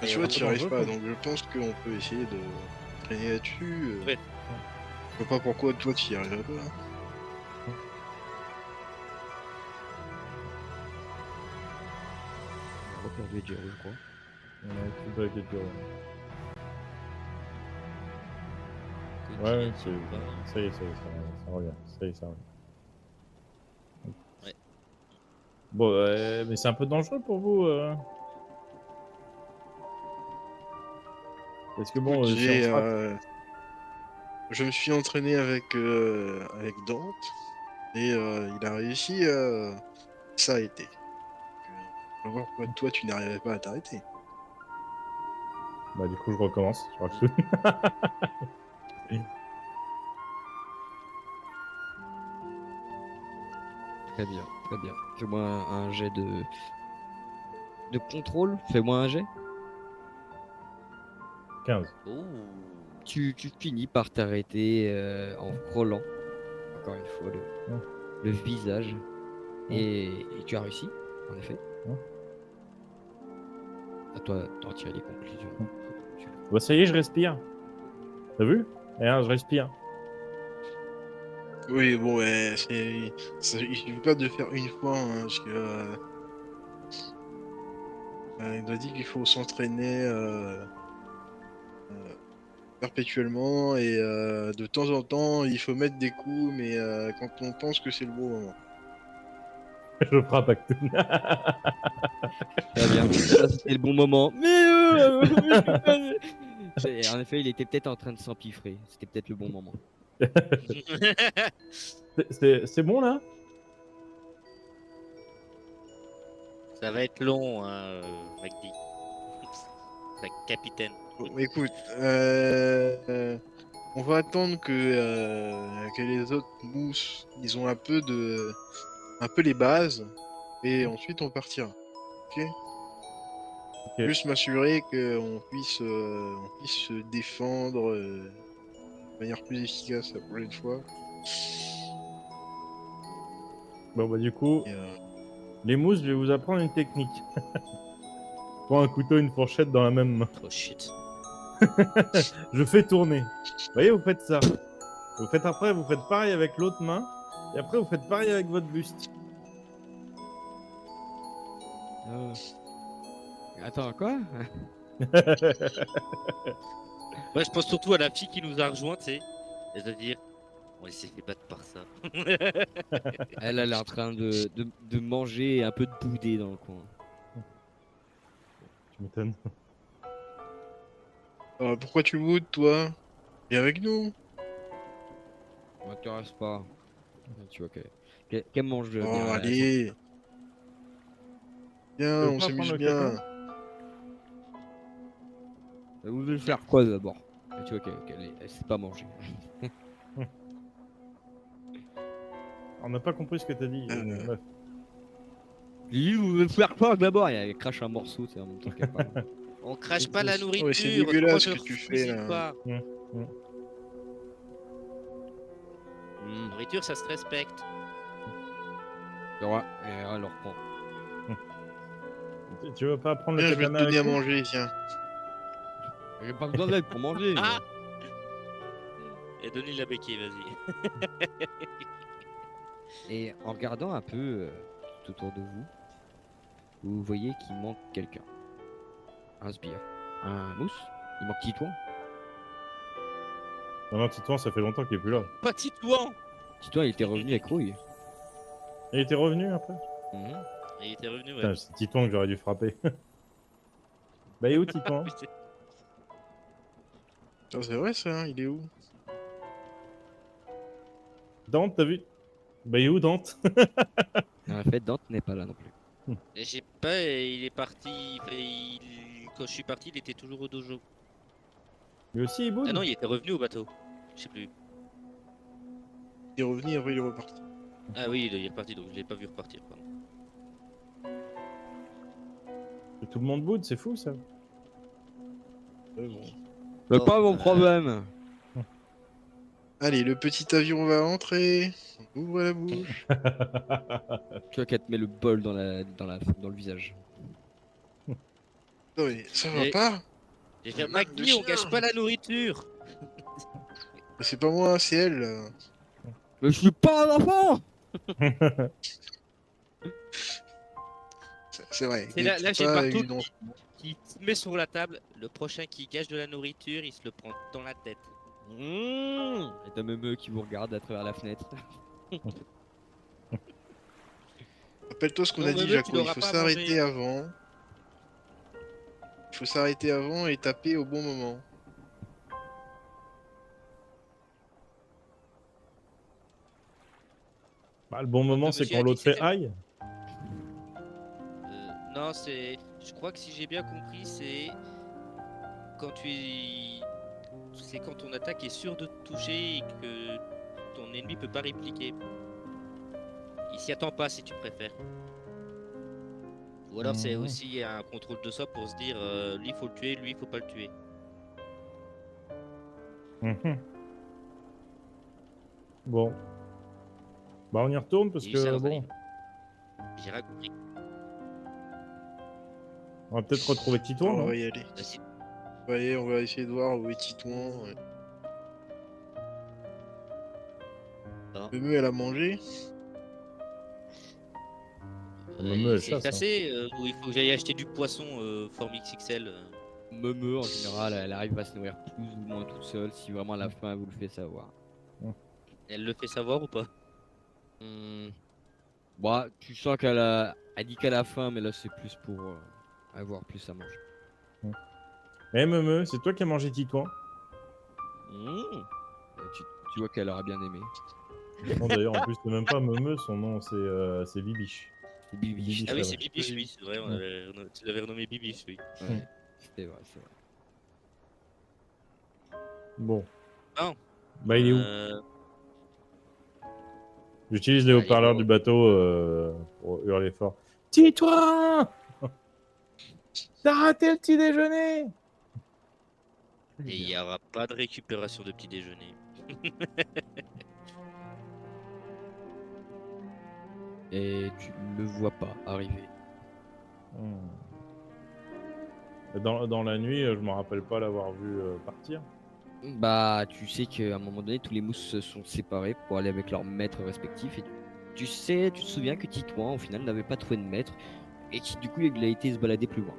Ah, Et tu un vois, peu tu n'y arrives dangereux, pas, quoi. donc je pense qu'on peut essayer de traîner là-dessus. Ouais. Je vois pas pourquoi toi tu y arriverais pas. On a perdu Jerry, je crois. Ouais, tout doit être dur. Que Ouais, dire, c'est... bah, ça y est, ça revient. Ça y est, ça revient. Ouais. Bon, mais c'est un peu dangereux pour vous. Parce que bon, Écoute, si on se rate... je me suis entraîné avec Dante et il a réussi à s'arrêter. Je vois pourquoi toi tu n'arrivais pas à t'arrêter. Bah du coup, je recommence. Je crois que Très bien, très bien. Fais-moi un jet de contrôle. Fais-moi un jet. 15. Oh. Tu finis par t'arrêter en frôlant, encore une fois, le visage. Et tu as réussi, en effet. Ouais. À toi d'en tirer les conclusions. Bah ça y est, je respire. T'as vu? Regarde, je respire. Oui, bon, ouais, il suffit pas de faire une fois, hein, parce que il doit dire qu'il faut s'entraîner perpétuellement et de temps en temps il faut mettre des coups, mais quand on pense que c'est le bon moment. Je frappe à Cthulhu. Très bien. Ça, c'était le bon moment. Mais en effet, il était peut-être en train de s'empiffrer. C'était peut-être le bon moment. C'est bon là? Ça va être long, hein, McD. La capitaine. Bon, écoute, on va attendre que les autres mousses, ils ont un peu les bases, et ensuite on partira. Ok? Ok. Juste m'assurer qu'on puisse se défendre de manière plus efficace la prochaine fois. Bon bah du coup, Et, les mousses, je vais vous apprendre une technique. Prends un couteau, une fourchette dans la même main. Oh shit. Je fais tourner. Vous voyez, vous faites ça. Vous faites après, vous faites pareil avec l'autre main. Et après, vous faites pareil avec votre buste. Attends, quoi? Moi, je pense surtout à la fille qui nous a rejoint, tu sais. Elle va dire, on s'est fait battre par ça. Elle est en train de manger et un peu de bouder dans le coin. Tu m'étonnes. pourquoi tu boudes, toi? Viens avec nous. Ça m'intéresse pas. Tu vois qu'elle mange bien. Oh, elle allez. Tu Viens, veux on pas prendre s'amuse le bien. caca? Vous voulez faire quoi d'abord? Tu vois elle sait pas manger. On n'a pas compris ce que t'as dit. Meuf. Vous voulez faire quoi d'abord? Et elle crache un morceau, c'est en même temps qu'elle parle. On crache pas la Ouais, nourriture. c'est dégueulasse autrement ce que je tu te fais, fusille là. pas. Hmm, Nourriture, ça se respecte. c'est vrai. Et elle leur prend. Tu veux pas prendre le Viens, je vais te katana donner à avec nous? manger, tiens. J'ai pas besoin d'aide pour manger. Ah Et donne-lui la béquille, vas-y. Et en regardant un peu tout autour de vous, vous voyez qu'il manque quelqu'un. Un sbire. Un mousse. Il manque Titouan. Non, Titouan, ça fait longtemps qu'il est plus là. Pas Titouan. Titouan, il était revenu avec Rouille. Il était revenu après? Mhm. Il était revenu, ouais. Putain, c'est Titouan que j'aurais dû frapper. Bah, il est où Titouan? Putain. Ah, c'est vrai ça, hein, il est où? Dante, t'as vu? Bah, il est où Dante? En fait, Dante n'est pas là non plus. Et j'ai pas, il est parti. Quand je suis parti, il était toujours au dojo. Lui aussi, il boude? Ah non, il était revenu au bateau. Je sais plus. Il est revenu, après il est reparti. Ah oui, il est reparti, donc je l'ai pas vu repartir. Pardon. Et tout le monde boude, c'est fou ça. Ouais, bon. C'est Oh, pas mon problème. Allez, le petit avion va entrer. On ouvre la bouche. Tu vois qu'elle te met le bol dans le visage. Non mais ça va Et- pas. J'ai fait, Marque de Magni, on chien. gâche pas la nourriture. C'est pas moi, c'est elle. Mais je suis pas un enfant. C'est vrai. C'est là, t'es j'ai pas Barto une qui se met sur la table. Le prochain qui gâche de la nourriture, il se le prend dans la tête. Et t'as même eux qui vous regardent à travers la fenêtre. Rappelle-toi ce qu'on Non, a mais dit, mec, Jaco. il Il aura faut pas s'arrêter mangé. avant. Il faut s'arrêter avant et taper au bon moment. Bah, le bon moment, Donc, c'est monsieur quand a dit l'autre que fait c'était- aïe. Non, c'est. Je crois que si j'ai bien compris, c'est quand tu es. C'est quand ton attaque est sûre de te toucher et que ton ennemi peut pas répliquer. Il s'y attend pas si tu préfères. Ou alors c'est Mhm. aussi un contrôle de soi pour se dire lui il faut le tuer, lui il faut pas le tuer. Mhm. Bon. Bah, on y retourne parce Et ça que leur bon, arrive. J'ai rien compris. on va peut-être retrouver Titouan, On non? va y aller. Vas-y. Allez, on va essayer de voir où est Titouan. Ouais. Non. Le elle a mangé. On me Il s'est chasse, hein. cassé ou il faut que j'aille acheter du poisson forme XXL. Meumeu, en général, elle arrive à se nourrir plus ou moins toute seule si vraiment à la fin elle vous le fait savoir. Elle le fait savoir ou pas? Hmm. Bah, tu sens elle dit qu'elle a faim, mais là c'est plus pour avoir plus à manger. Eh, Meumeu, c'est toi qui as mangé Titouan? Et tu vois qu'elle aura bien aimé. Non, d'ailleurs, en plus, c'est même pas Meumeu, son nom, c'est Bibiche. C'est Bibiche. Bibiche, Ah oui, là, c'est ouais. Bibiche, oui, c'est vrai, tu l'avais renommé Bibiche, oui. Ouais, c'est vrai, c'est vrai. Bon. Ah, Bah, il est où? euh, J'utilise les bah, il haut-parleurs est- du bateau pour hurler fort. Titouan! T'as raté le petit déjeuner! Et il n'y aura pas de récupération de petit déjeuner. Et tu le vois pas arriver. Hmm. Dans la nuit, je me rappelle pas l'avoir vu partir. Bah, tu sais qu'à un moment donné, tous les mousses se sont séparés pour aller avec leurs maîtres respectifs. Et tu sais, tu te souviens que Titouan, au final, n'avait pas trouvé de maître. Et qui, du coup, il a été se balader plus loin.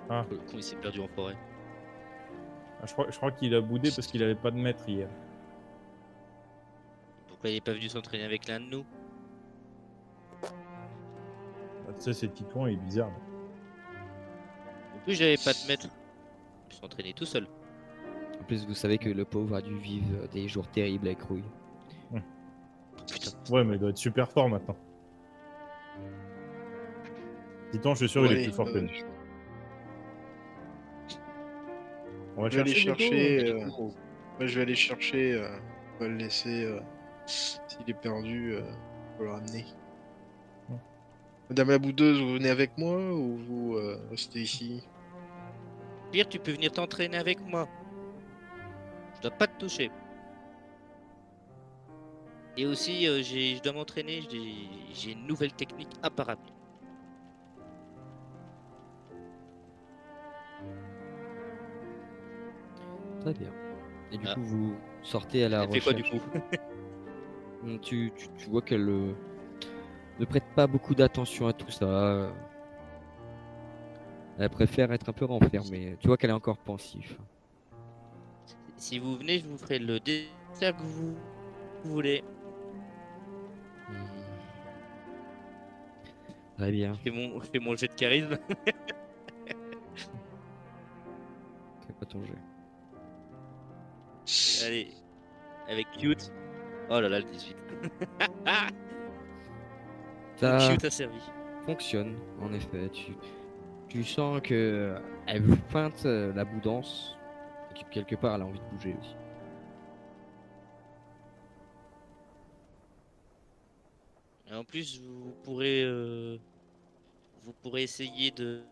Ah, Le con, il s'est perdu en forêt. je crois qu'il a boudé parce qu'il avait pas de maître hier. Pourquoi il n'est pas venu s'entraîner avec l'un de nous? Ah, tu sais, c'est Titouan, il est bizarre. En plus, j'avais pas de maître. Je suis entraîné tout seul. En plus, vous savez que le pauvre a dû vivre des jours terribles avec Rouille. Putain. Ouais, mais il doit être super fort maintenant. Titouan, je suis sûr, Bon, il est allez, plus fort que nous. On va je vais aller chercher du coup, chercher. Et du coup, Moi, je vais aller chercher. On va le laisser. S'il est perdu, on va le ramener. Hmm. Madame la boudeuse, vous venez avec moi ou vous restez ici? Pierre, tu peux venir t'entraîner avec moi. Je dois pas te toucher. Et aussi, je dois m'entraîner. J'ai une nouvelle technique apparemment. Très bien. Et du Ah. coup, vous sortez à la Elle fait quoi recherche. du coup? Tu vois qu'elle ne prête pas beaucoup d'attention à tout ça. Elle préfère être un peu renfermée. Tu vois qu'elle est encore pensive. Si vous venez, je vous ferai le dessert que vous voulez. Hmm. Très bien. Je fais mon jet de charisme. Fais pas ton jeu. Allez, avec cute. Oh là là, le 18. Mon Ça cute a servi. fonctionne, en effet. Tu sens que elle feinte la boudance. Et que quelque part, elle a envie de bouger aussi. Et en plus, vous pourrez essayer de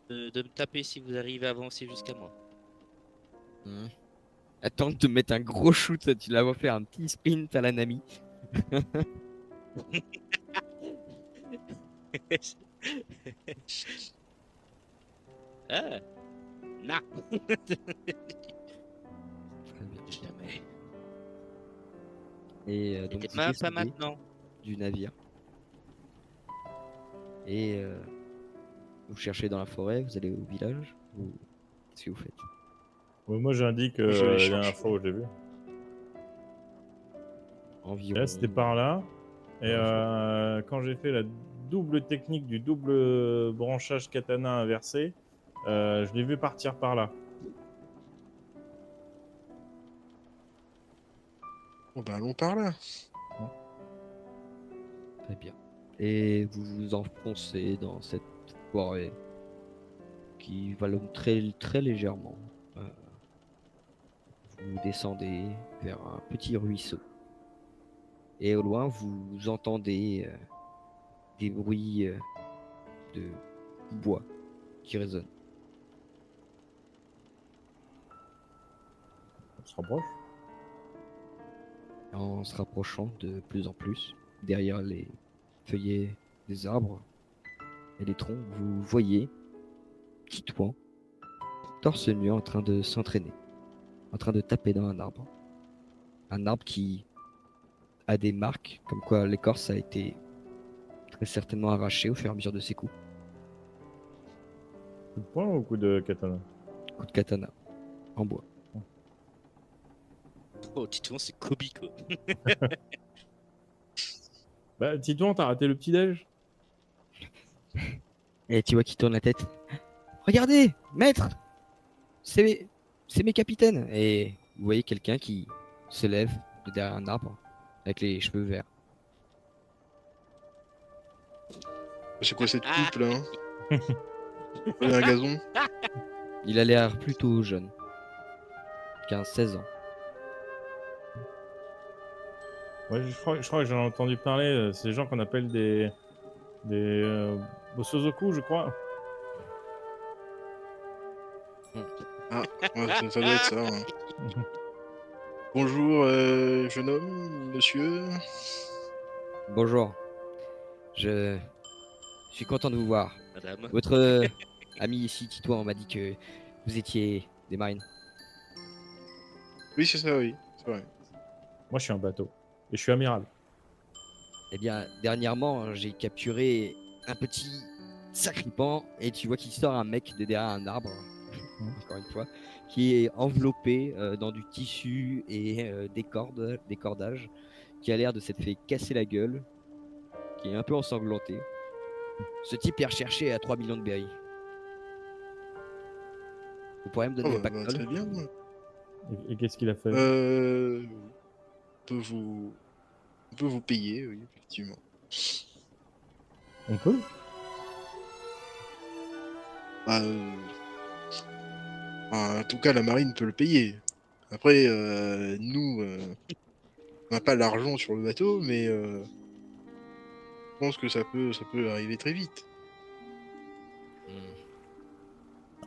me taper si vous arrivez à avancer jusqu'à moi. Hmm. Elle tente de mettre un gros shoot. Tu la vois faire un petit sprint à la Nami. Ah, non. Très bien. Jamais. Et donc, C'était vous pas descendez maintenant. du navire. Et vous cherchez dans la forêt, vous allez au village. Ou qu'est-ce que vous faites? Ouais, moi, j'indique Moi, je vais aller la dernière chercher. fois où je l'ai vu. Environ. Là, c'était par là. Et Ouais, quand j'ai fait la double technique du double branchage katana inversé, je l'ai vu partir par là. Bon, bah, allons par là. Très bien. Et vous vous enfoncez dans cette forêt qui vallonne très, très légèrement. Euh, vous descendez vers un petit ruisseau. Et au loin, vous entendez des bruits de bois qui résonnent. On se rapproche. En se rapprochant de plus en plus, derrière les feuillets des arbres et les troncs, vous voyez Titouan, torse nu, en train de s'entraîner, en train de taper dans un arbre. Un arbre qui a des marques, comme quoi l'écorce a été très certainement arrachée au fur et à mesure de ses coups. Coup de poing ou coup de katana? Coup de katana. En bois. Oh, Titouan, c'est Kobe, quoi. Bah, Titouan, t'as raté le petit-déj? Et tu vois qu'il tourne la tête. Regardez, maître, c'est c'est mes capitaines. Et vous voyez quelqu'un qui se lève de derrière un arbre avec les cheveux verts. C'est quoi cette Ah, coupe là hein? Vous avez un gazon? Il a l'air plutôt jeune. 15-16 ans. Ouais, je crois que j'en ai entendu parler. C'est des gens qu'on appelle des Bosozoku, je crois. Ah, ouais, ça doit être ça. Hein. Bonjour, jeune homme, monsieur. Bonjour. Je suis content de vous voir. madame. Votre ami ici, Titouan, m'a dit que vous étiez des marines. Oui, c'est ça, oui. C'est vrai. Moi, je suis un bateau. Et je suis amiral. Eh bien, dernièrement, j'ai capturé un petit sacripant et tu vois qu'il sort un mec de derrière un arbre, encore une fois, qui est enveloppé dans du tissu et des cordes, des cordages, qui a l'air de s'être fait casser la gueule, qui est un peu ensanglanté. Ce type est recherché à 3 millions de berries. Vous pourrez me Oh, donner le bah, très pactole? bien. Et qu'est-ce qu'il a fait? On peut on peut vous payer, oui, effectivement. On peut? Bah, en tout cas, la marine peut le payer. Après, nous, on n'a pas l'argent sur le bateau, mais je pense que ça peut arriver très vite.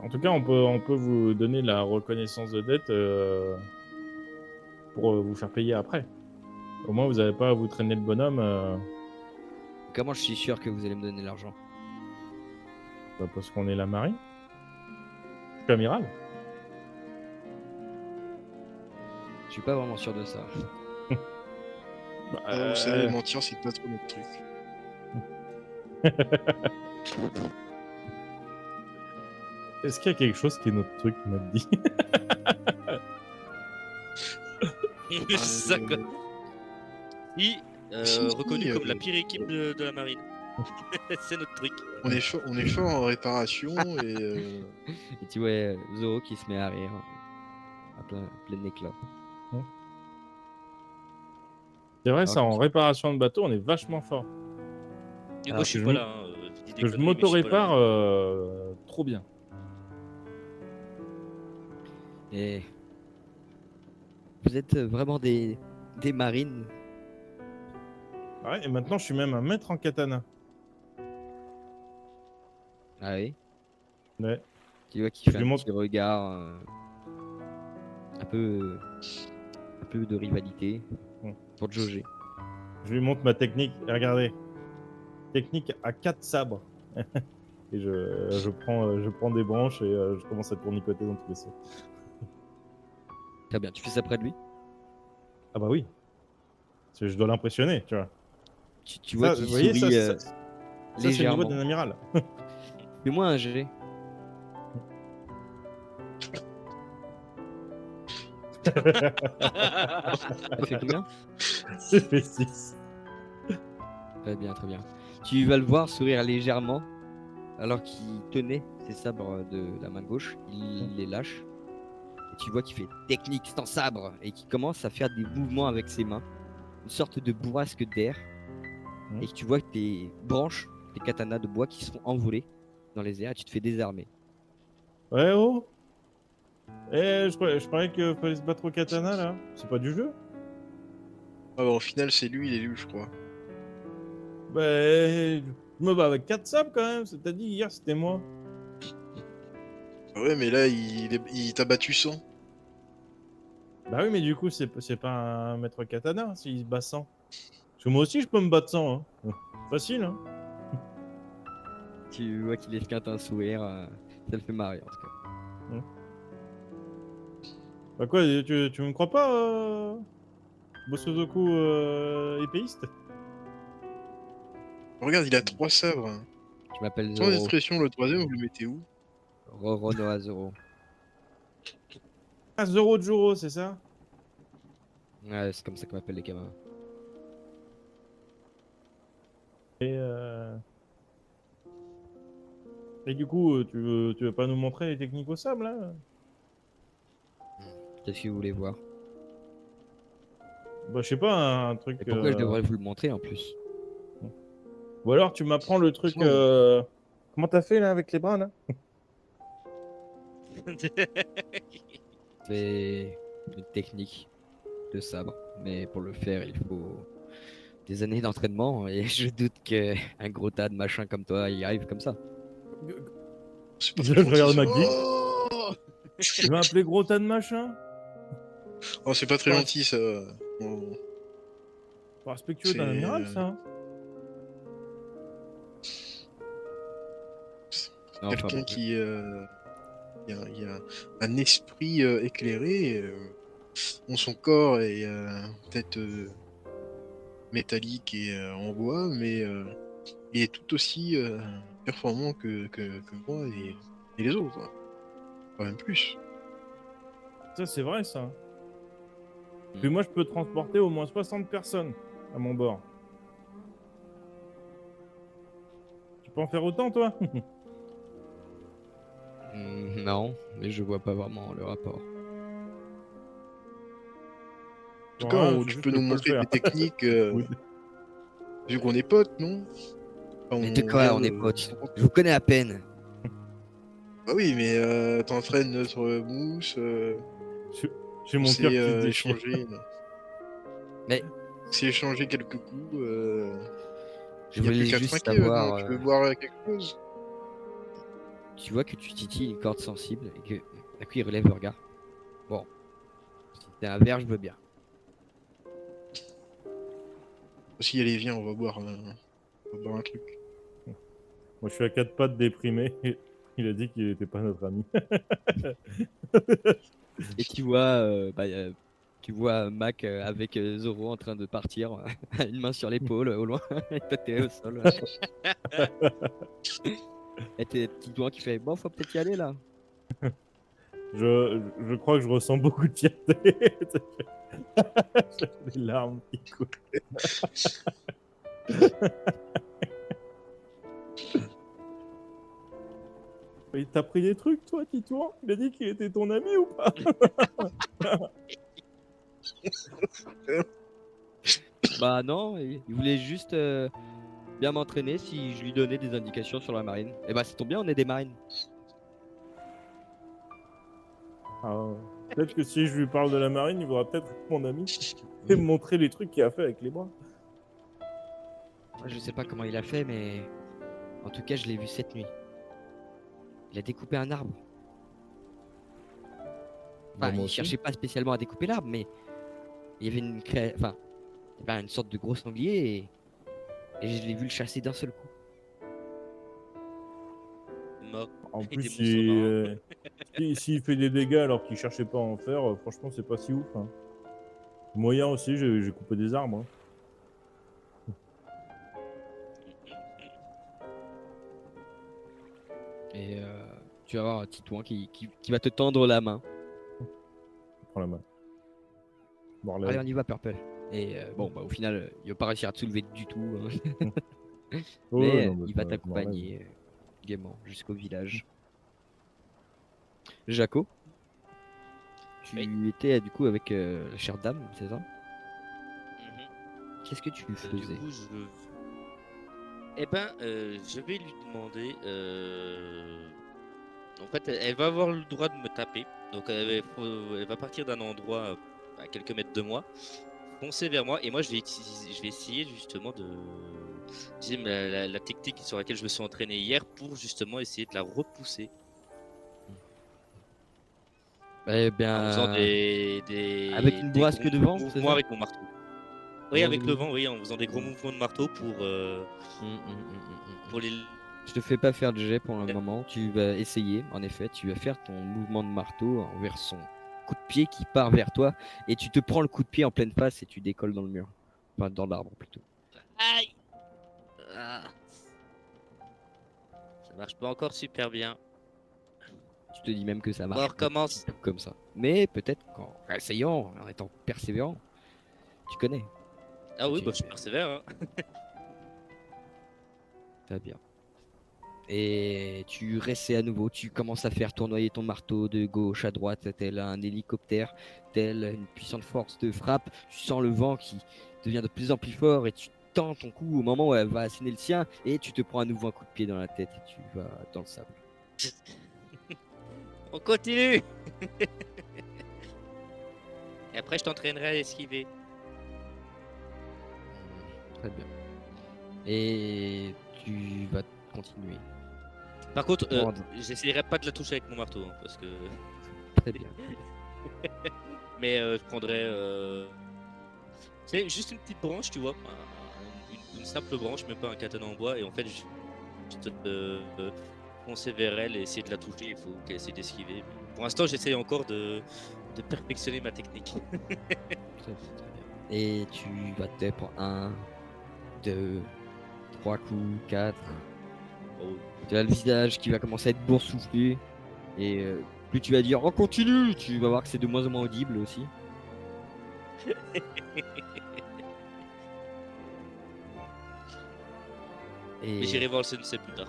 En tout cas, on peut vous donner la reconnaissance de dette pour vous faire payer après. Au moins, vous n'avez pas à vous traîner le bonhomme Comment je suis sûr que vous allez me donner l'argent? parce qu'on est la marine. Je suis amiral. Je suis pas vraiment sûr de ça. Bah, Ah, vous savez, mentir, c'est pas trop notre truc. Est-ce qu'il y a quelque chose qui est notre truc, m'a dit? C'est ça, quoi. Si, Si, reconnu si, comme la pire équipe de la marine. C'est notre truc. on est fort en réparation et Et tu vois Zoro qui se met à rire à plein éclat. C'est vrai, Alors ça, en réparation de bateau, on est vachement fort. Et Alors moi, je suis que pas je là. Hein. Je dis des Que je conneries, mais suis pas là. m'auto-répare trop bien. Et vous êtes vraiment des marines. Ouais, et maintenant, je suis même un maître en katana. Ah oui. Ouais. Tu vois qu'il Je fait lui un montre. petit regard, un peu de rivalité Mm. pour te jauger. Je lui montre ma technique. Et regardez. Technique à 4 sabres. Et je prends des branches et je commence à tournicoter dans tous les sens. Très bien. Tu fais ça près de lui. Ah bah oui. Parce que je dois l'impressionner, tu vois. Tu vois Ça, qu'il vous voyez, sourit ça c'est le niveau légèrement. d'un amiral. Fais-moi un jet. Ça fait combien? J'ai fait 6. Très bien, très bien. Tu vas le voir sourire légèrement alors qu'il tenait ses sabres de la main gauche. Il les lâche. Et tu vois qu'il fait technique sans sabre et qu'il commence à faire des mouvements avec ses mains. Une sorte de bourrasque d'air. Et que tu vois que tes branches, tes katanas de bois qui sont envolées dans les airs et tu te fais désarmer. Ouais, oh. Je croyais qu'il fallait se battre au katana, là. C'est pas du jeu. ah, bah, au final, c'est lui l'élu, je crois. Bah, je me bats avec 4 sabres quand même. T'as dit hier, c'était moi. Ah ouais, mais là, il t'a battu 100. Bah oui, mais du coup, c'est pas un maître katana s'il se bat sans. Parce que moi aussi, je peux me battre sans. Hein. Facile, hein. Tu vois qu'il esquinte un sourire. Ça le fait marrer en tout cas. Bah quoi, tu me crois pas, Bosozoku épéiste? Regarde, il a 3 sabres. Hein. Je m'appelle Sans Zoro. discrétion, le troisième, vous le mettez où? Roronoa Zoro. Ah, Zoro Juro, c'est ça? Ouais, c'est comme ça qu'on appelle les gamins. Et, et du coup, tu veux pas nous montrer les techniques au sable, là? Qu'est-ce que vous voulez voir? Bah, je sais pas, un truc. Et pourquoi je devrais vous le montrer en plus? Ou alors tu m'apprends le truc. Franchement, Comment t'as fait là avec les bras là? C'est une technique de sabre, mais pour le faire, il faut des années d'entraînement et je doute qu'un gros tas de machin comme toi y arrive comme ça. c'est pas Je très gentil, regarde ça. McGee. Oh, Tu m'as appelé gros tas de machin? oh, c'est pas très Ouais. gentil, ça. Oh, Pas respectueux d'un c'est, amiral, ça. Hein. Non, enfin quelqu'un bon, qui il y a un esprit éclairé. Bon, son corps est peut-être métallique et en bois, mais il est tout aussi performant que moi et les autres, hein. Quand même plus. Ça, c'est vrai, ça. Mm. Puis moi, je peux transporter au moins 60 personnes à mon bord. Tu peux en faire autant, toi? non, mais je vois pas vraiment le rapport. En tout cas, Voilà, c'est tu juste peux que nous je peux le montrer faire. des techniques, Oui. vu qu'on est potes, non? Enfin, Mais de on quoi vient on est de potes? se rencontrer. Je vous connais à peine. Ah oui, mais t'entraînes notre mousse, J'ai j'ai on mon cœur s'est qui se déchire. échangé, Mais quelques coups. je Il n'y a voulais plus qu'à juste trinquer maintenant. savoir, Tu veux boire quelque chose? tu vois que tu titilles une corde sensible et que d'un coup il relève le regard. Bon, si c'est un verre, je veux bien. Si, allez, viens, on va boire un truc. Moi, je suis à quatre pattes déprimé. Il a dit qu'il n'était pas notre ami. Et tu vois Mac avec Zoro en train de partir, une main sur l'épaule au loin, et toi t'es au sol. Et tes petits doigts qui fait bon, faut peut-être y aller là. Je crois que je ressens beaucoup de fierté. J'ai des larmes qui coulent. Il t'a pris des trucs, toi, Titouan? Il a dit qu'il était ton ami ou pas? Bah non, il voulait juste bien m'entraîner si je lui donnais des indications sur la marine. Et bah ça tombe bien, on est des marines. Ah, peut-être que si je lui parle de la marine, il voudra peut-être être mon ami et me montrer les trucs qu'il a fait avec les bras. Moi, je sais pas comment il a fait, mais en tout cas, je l'ai vu cette nuit. Il a découpé un arbre. Bah, Enfin, moi il aussi. cherchait pas spécialement à découper l'arbre, mais il y avait enfin, il y avait une sorte de gros sanglier et je l'ai vu le chasser d'un seul coup. Mort. En Et plus, des monstres marins. s'il fait des dégâts alors qu'il cherchait pas à en faire, franchement, c'est pas si ouf. Hein. Moyen aussi, j'ai coupé des arbres. Hein. Et tu vas voir Titouan qui va te tendre la main. Prends la main. Bon, Allez, on y va, Purple. Et bon, bah, au final, il va pas réussir à te soulever du tout, hein. Mais non, mais il va je m'en relève. t'accompagner gaiement jusqu'au village. Jaco, tu Oui. étais du coup avec la chère dame, c'est ça? Mhm. Qu'est-ce que tu Du faisais? coup, eh ben, je vais lui demander. En fait, elle va avoir le droit de me taper. Donc, elle va partir d'un endroit à quelques mètres de moi, foncer vers moi, et moi, je vais essayer justement de. J'aime la technique sur laquelle je me suis entraîné hier pour justement essayer de la repousser Eh en faisant bien, avec une des bourrasque gros de vent, c'est mouvements ça? avec mon marteau. Oui, Comment des avec le mouvements? vent, oui, en faisant des gros mouvements de marteau pour les. Je te fais pas faire de jet pour le moment. Tu vas essayer, en effet, tu vas faire ton mouvement de marteau envers son coup de pied qui part vers toi et tu te prends le coup de pied en pleine face et tu décolles dans le mur. Enfin, dans l'arbre plutôt. Aïe! Ah, ça marche pas encore super bien. Tu te dis même que ça On marche pas recommence. tout comme ça. Mais peut-être qu'en essayant, en étant persévérant, tu connais. Ah oui, Tu bah, je suis fais- persévère. Hein. Très bien. Et tu restes à nouveau, tu commences à faire tournoyer ton marteau de gauche à droite, tel un hélicoptère, tel une puissante force de frappe. Tu sens le vent qui devient de plus en plus fort et tu tends ton coup au moment où elle va asséner le sien et tu te prends à nouveau un coup de pied dans la tête et tu vas dans le sable. On continue. Et après, je t'entraînerai à esquiver. Très bien. Et tu vas continuer. Par contre, Prendre. j'essayerai pas de la toucher avec mon marteau, hein, parce que. Très bien. Mais je prendrais. C'est juste une petite branche, tu vois. Une simple branche, même pas un katana en bois. Et en fait, juste foncer vers elle et essayer de la toucher. Il faut qu'elle essaie d'esquiver. Pour l'instant, j'essaye encore de perfectionner ma technique. Très bien, très bien. Et tu vas te prendre 1, 2, 3 coups, 4. Oh, Tu as le visage qui va commencer à être boursouflé. Et plus tu vas dire on continue, tu vas voir que c'est de moins en moins audible aussi. Mais Et j'irai voir le sensei plus tard.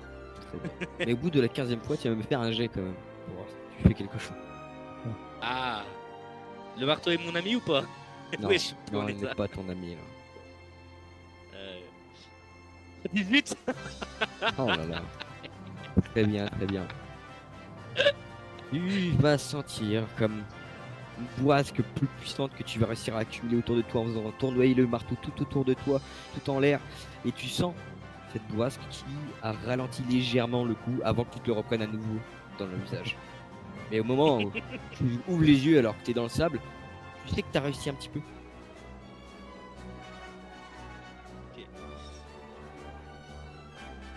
très bien. Mais au bout de la 15e fois, tu vas me faire un jet quand même. Pour voir si tu fais quelque chose. Ah, le marteau est mon ami ou pas? Non, Oui, je suis non, pour il les n'est arts. pas ton ami là. 18. Oh là là. Très bien, très bien. Tu vas sentir comme une boisque plus puissante que tu vas réussir à accumuler autour de toi en faisant tournoyer le marteau tout autour de toi, tout en l'air. Et tu sens cette boisque qui a ralenti légèrement le coup avant que tu te le reprennes à nouveau dans le visage. Mais au moment où tu ouvres les yeux alors que tu es dans le sable, tu sais que tu as réussi un petit peu. Ok.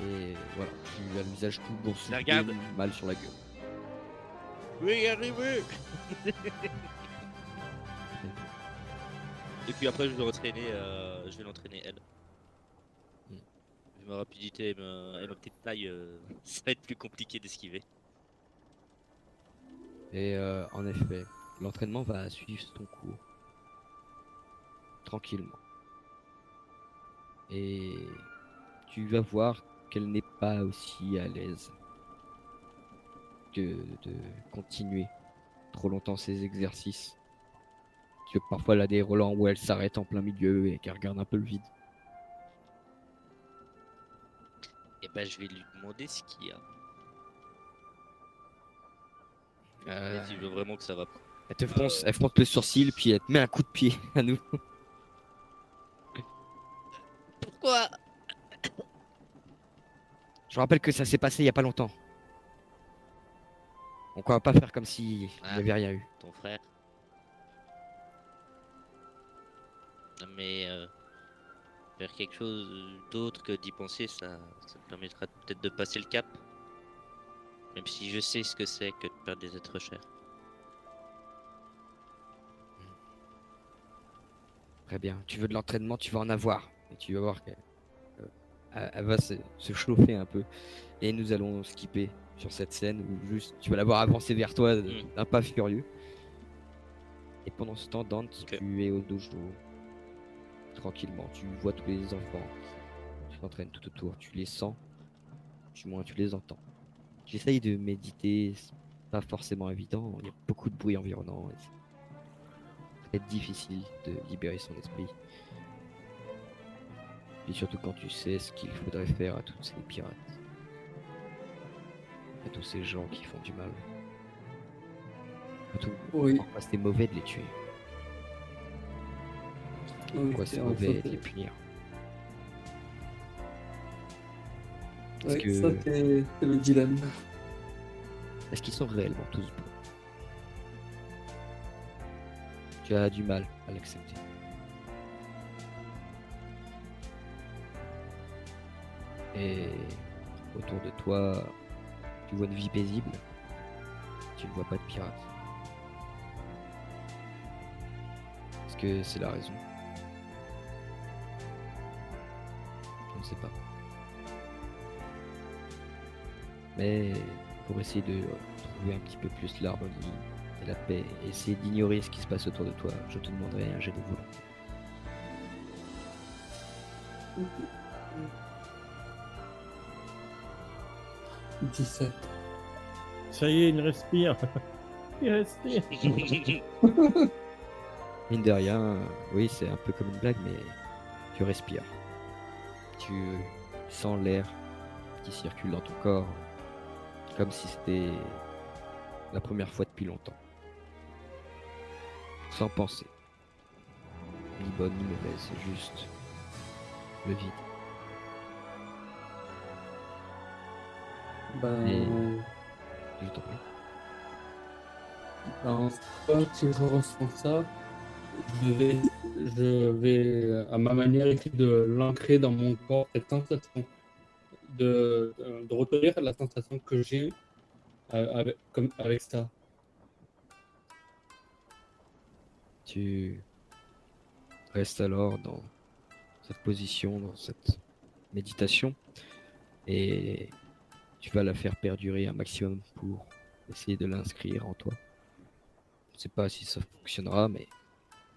Et voilà, tu as le visage tout boursouflé, regarde. mal sur la gueule. Oui, arrivé. Et puis après, je vais l'entraîner elle. Mm. Vu ma rapidité et ma petite taille, ça va être plus compliqué d'esquiver. Et en effet, l'entraînement va suivre ton cours. Tranquillement. Et tu vas voir qu'elle n'est pas aussi à l'aise que de continuer trop longtemps ces exercices. Que parfois elle a des relents où elle s'arrête en plein milieu et qu'elle regarde un peu le vide. Et ben, je vais lui demander ce qu'il y a. Euh, Et si je veux vraiment que ça va. elle fronce le sourcil puis elle te met un coup de pied à nous. Pourquoi? Je rappelle que ça s'est passé il y a pas longtemps. Donc on va pas faire comme si il Ah. n'y avait rien eu. Ton frère. Non, mais faire quelque chose d'autre que d'y penser, ça me permettra peut-être de passer le cap. Même si je sais ce que c'est que de perdre des êtres chers. Très bien. Tu veux de l'entraînement, tu vas en avoir. Et tu vas voir qu'elle elle va se chauffer un peu. Et nous allons skipper sur cette scène où juste tu vas la voir avancer vers toi d'un pas furieux. Et pendant ce temps, Dante, Ok. tu es au dojo. Tranquillement. Tu vois tous les enfants qui s'entraînent tout autour. Tu les sens. Du moins, tu les entends. J'essaye de méditer. C'est pas forcément évident. Il y a beaucoup de bruit environnant. Et c'est très difficile de libérer son esprit. Et surtout quand tu sais ce qu'il faudrait faire à tous ces pirates. À tous ces gens qui font du mal. Surtout, Oui, pourquoi c'est mauvais de les tuer? oui, Pourquoi c'est en mauvais fait, de les punir? Parce ouais, que ça c'est le dilemme. est-ce qu'ils sont réellement tous bons? Tu as du mal à l'accepter. Et autour de toi, tu vois une vie paisible. Tu ne vois pas de pirates. Est-ce que c'est la raison? Je ne sais pas. Mais pour essayer de trouver un petit peu plus l'harmonie et la paix et essayer d'ignorer ce qui se passe autour de toi. Je te demanderai un jet de volonté. 17. Ça y est, il respire. Il respire. Mine de rien, oui, c'est un peu comme une blague, mais tu respires. Tu sens l'air qui circule dans ton corps, comme si c'était la première fois depuis longtemps. Sans pensée. Ni bonne ni mauvaise, c'est juste le vide. Je t'en prie. En fois que je ressens ça, je vais à ma manière essayer de l'ancrer dans mon corps, cette sensation de retenir la sensation que j'ai avec ça. Tu restes alors dans cette position, dans cette méditation, et tu vas la faire perdurer un maximum pour essayer de l'inscrire en toi. Je ne sais pas si ça fonctionnera, mais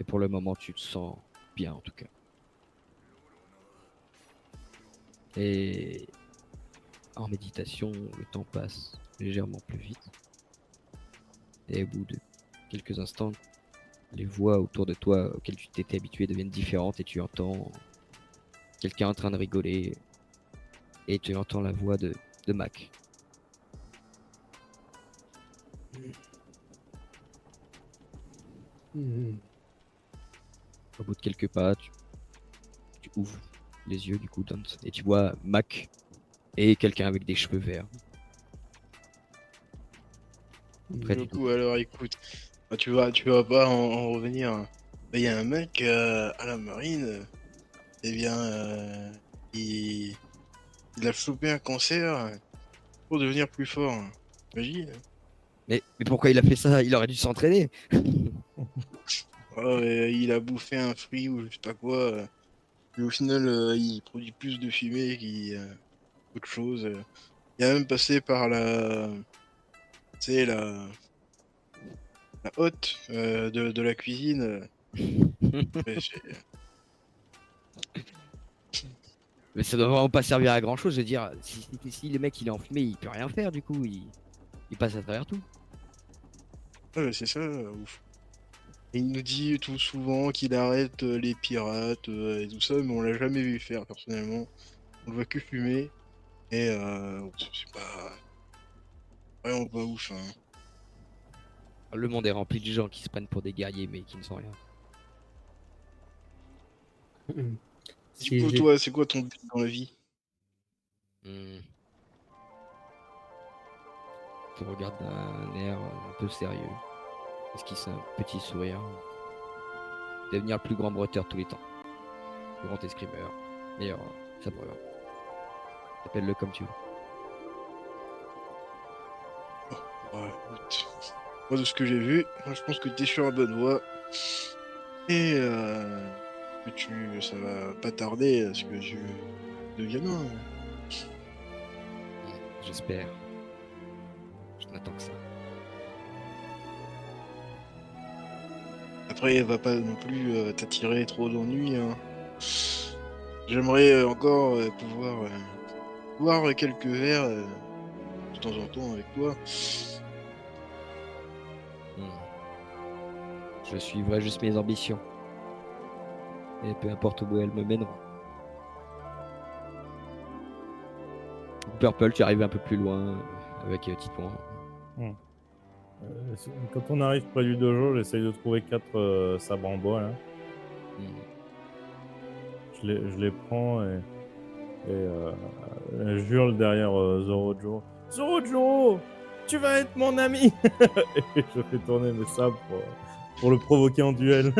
pour le moment, tu te sens bien en tout cas. Et en méditation, le temps passe légèrement plus vite. Et au bout de quelques instants, les voix autour de toi auxquelles tu t'étais habitué deviennent différentes et tu entends quelqu'un en train de rigoler et tu entends la voix de Mac. Au bout de quelques pas, tu ouvres les yeux du coup, Dante, et tu vois Mac et quelqu'un avec des cheveux verts. Près Du du coup, alors écoute, bah, tu vas pas en revenir. Il y a un mec à la marine, eh bien, il a chopé un cancer pour devenir plus fort. Imagine. Mais pourquoi il a fait ça? Il aurait dû s'entraîner. Il a bouffé un fruit ou je sais pas quoi. Mais au final, il produit plus de fumée qu'autre chose. Il a même passé par tu sais, la hotte de la cuisine. Ouais, Mais ça doit vraiment pas servir à grand chose. Je veux dire, si le mec il est en fumée, il peut rien faire du coup. Il passe à travers tout. ouais, c'est ça. Ouf. Et il nous dit tout souvent qu'il arrête les pirates et tout ça, mais on l'a jamais vu faire personnellement. On le voit que fumer. Et c'est pas vraiment pas ouf. Hein. Le monde est rempli de gens qui se prennent pour des guerriers mais qui ne sont rien. Du Si coup, j'ai toi, c'est quoi ton but dans la vie? Hmm. Tu regardes d'un air un peu sérieux. Esquisse un petit sourire. Devenir le plus grand bretteur de tous les temps. Le grand escrimeur. Meilleur sabreur. Appelle-le comme tu veux. Ouais, écoute. Moi, de ce que j'ai vu, moi, je pense que t'es sur la bonne voie. Et ça va pas tarder à ce que tu deviennes un. J'espère. Je n'attends que ça. Après, elle va pas non plus t'attirer trop d'ennuis. Hein. J'aimerais encore pouvoir boire quelques verres de temps en temps avec toi. Hmm. Je suivrai juste mes ambitions. Et peu importe où elles me mèneront. Purple, tu arrives un peu plus loin avec Titouan. Quand on arrive près du dojo, j'essaye de trouver 4 sabres en bois. Là. Hmm. Je les prends et je hurle derrière Zorojo. Zorojo, tu vas être mon ami. Et je fais tourner mes sabres pour le provoquer en duel.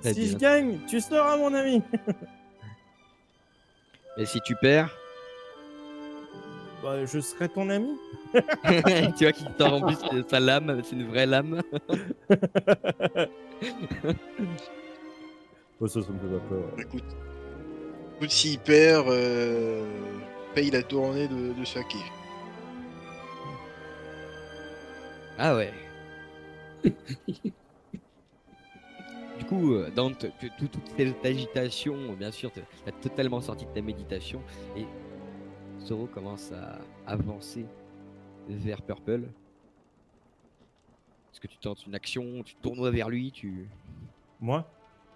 Très Si bien. je gagne, tu seras mon ami. Et si tu perds, Bah, je serai ton ami. tu vois qu'il sort en plus sa lame, c'est une vraie lame. Oh, ça me fait pas peur. Écoute, s'il perd, paye la tournée de saké. Ah ouais. Du coup, Dante, toute cette agitation, bien sûr, t'as totalement sorti de ta méditation et Zoro commence à avancer vers Purple. Est-ce que tu tentes une action, tu tournoies vers lui, Moi?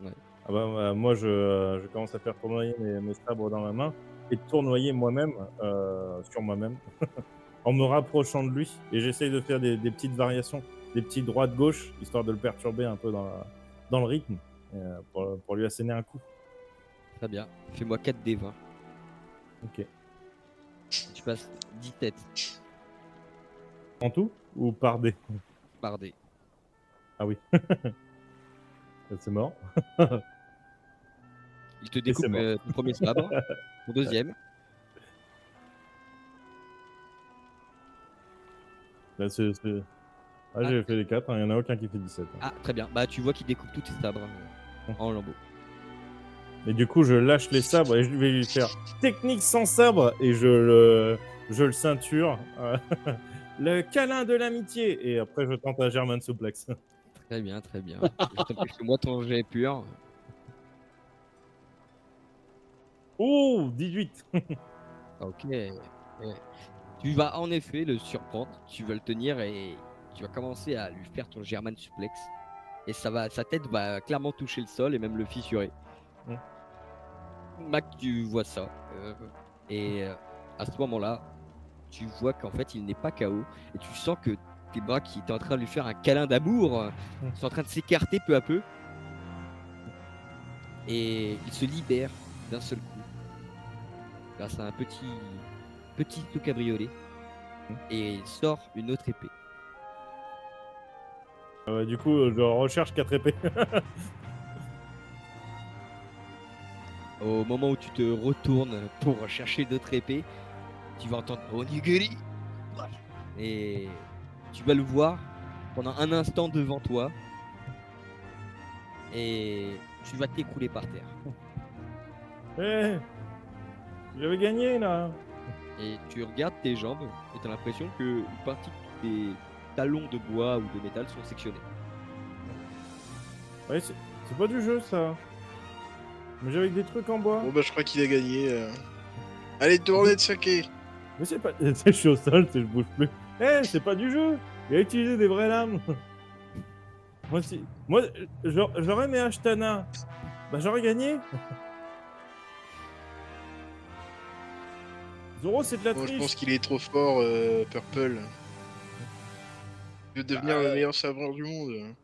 Ouais. Ah bah, moi, je commence à faire tournoyer mes sabres dans ma main et tournoyer moi-même sur moi-même en me rapprochant de lui. Et j'essaye de faire des petites variations, des petits droite-gauche, histoire de le perturber un peu dans le rythme, pour lui asséner un coup. Très bien. Fais-moi 4d20. Ok. Tu passes 17 En tout ou par dé? par dé. Ah oui. C'est mort. Il te Et c'est découpe mort. ton premier sabre, ton deuxième. Là, Ah, Ah, j'ai fait les 4, il n'y en a aucun qui fait 17. ah, très bien. Bah, tu vois qu'il découpe tous tes sabres en lambeaux. Et du coup, je lâche les sabres et je vais lui faire technique sans sabre et je le ceinture. Le câlin de l'amitié. Et après, je tente un German suplex. Très bien, très bien. Je t'en prie, fais-moi ton jet pur. Oh, 18. Ok. Tu vas en effet le surprendre, tu vas le tenir et tu vas commencer à lui faire ton German suplex. Et sa tête va clairement toucher le sol et même le fissurer. Mm. Mac, tu vois ça. Et à ce moment-là, tu vois qu'en fait, il n'est pas KO. Et tu sens que tes bras qui étaient en train de lui faire un câlin d'amour sont en train de s'écarter peu à peu. Et il se libère d'un seul coup grâce à un petit saut cabriolet. Et il sort une autre épée. Du coup, je recherche 4 épées. Au moment où tu te retournes pour chercher d'autres épées, tu vas entendre Onigiri et tu vas le voir pendant un instant devant toi et tu vas t'écrouler par terre. Eh, j'avais gagné là. Et tu regardes tes jambes et tu as l'impression qu'une partie de tes talons de bois ou de métal sont sectionnés. Ouais, c'est pas du jeu ça. Mais j'avais des trucs en bois. Bon bah je crois qu'il a gagné. Allez, tournez de saké. Mais c'est pas. Je suis au sol, je bouge plus. Eh, c'est pas du jeu. Il a utilisé des vraies lames. Moi, si... Moi, j'aurais mes Ashtana. Bah, j'aurais gagné. Zoro, c'est de la Bon, je triche. pense qu'il est trop fort, Purple. Il veut devenir le meilleur sabreur du monde.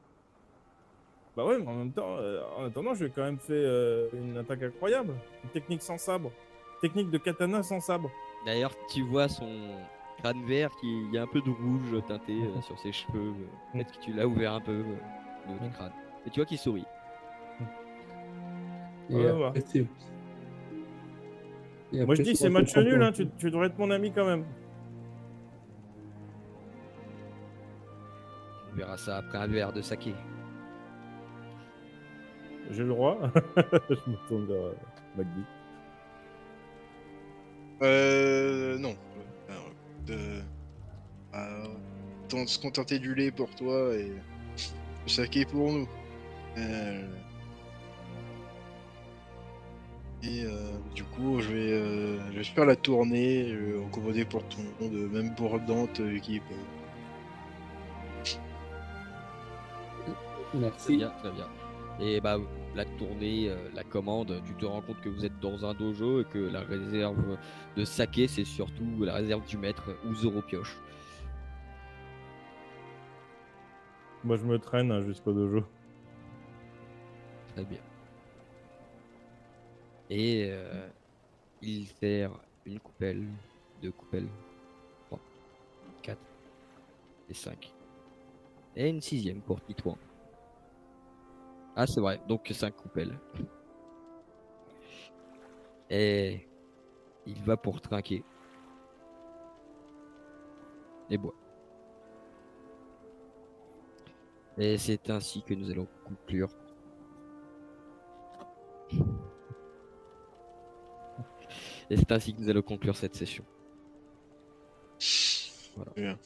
Bah ouais, mais en même temps, en attendant, j'ai quand même fait une attaque incroyable. Une technique sans sabre. Technique de katana sans sabre. D'ailleurs, tu vois son crâne vert qui il y a un peu de rouge teinté sur ses cheveux. Peut-être que tu l'as ouvert un peu au niveau du crâne. Et tu vois qu'il sourit. Et Ouais, après, ouais. c'est- et Moi, je après, dis, c'est votre match nul, hein. champion. Tu devrais être mon ami quand même. On verra ça après un verre de saké. J'ai le droit. Je me tourne vers McD. Non. Alors, euh, ah, se contenter du lait pour toi et le saké pour nous. Du coup, je vais faire la tournée, en commander pour tout le monde, même pour Dante qui est pas. Très Merci. bien, très bien. Et bah la tournée, la commande, tu te rends compte que vous êtes dans un dojo et que la réserve de saké, c'est surtout la réserve du maître où Zoro pioche. Moi, je me traîne hein, jusqu'au dojo. Très bien. Et il sert une coupelle, deux coupelles, trois, quatre et cinq. Et une sixième pour Titouan. Ah c'est vrai, donc cinq coupelles. Et il va pour trinquer. Et boit. Et c'est ainsi que nous allons conclure. Et c'est ainsi que nous allons conclure cette session. Voilà. Bien.